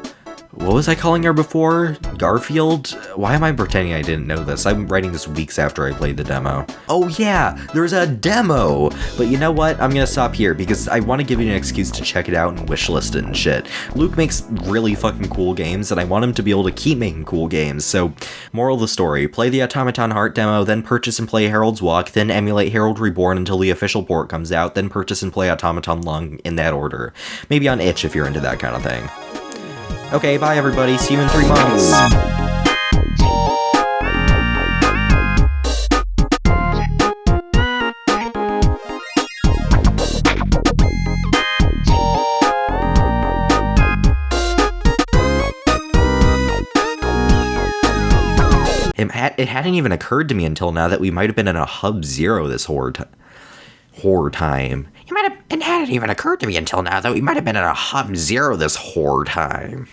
What was I calling her before? Garfield? Why am I pretending I didn't know this? I'm writing this weeks after I played the demo. Oh yeah, there's a demo! But you know what? I'm gonna stop here because I want to give you an excuse to check it out and wishlist it and shit. Luke makes really fucking cool games, and I want him to be able to keep making cool games, so moral of the story, play the Automaton Heart demo, then purchase and play Herald's Walk, then emulate Herald Reborn until the official port comes out, then purchase and play Automaton Lung in that order. Maybe on itch if you're into that kind of thing. Okay, bye everybody, see you in 3 months. It hadn't even occurred to me until now that we might have been in a Hub Zero this whole time. It hadn't even occurred to me until now that we might have been in a Hub Zero this whole time.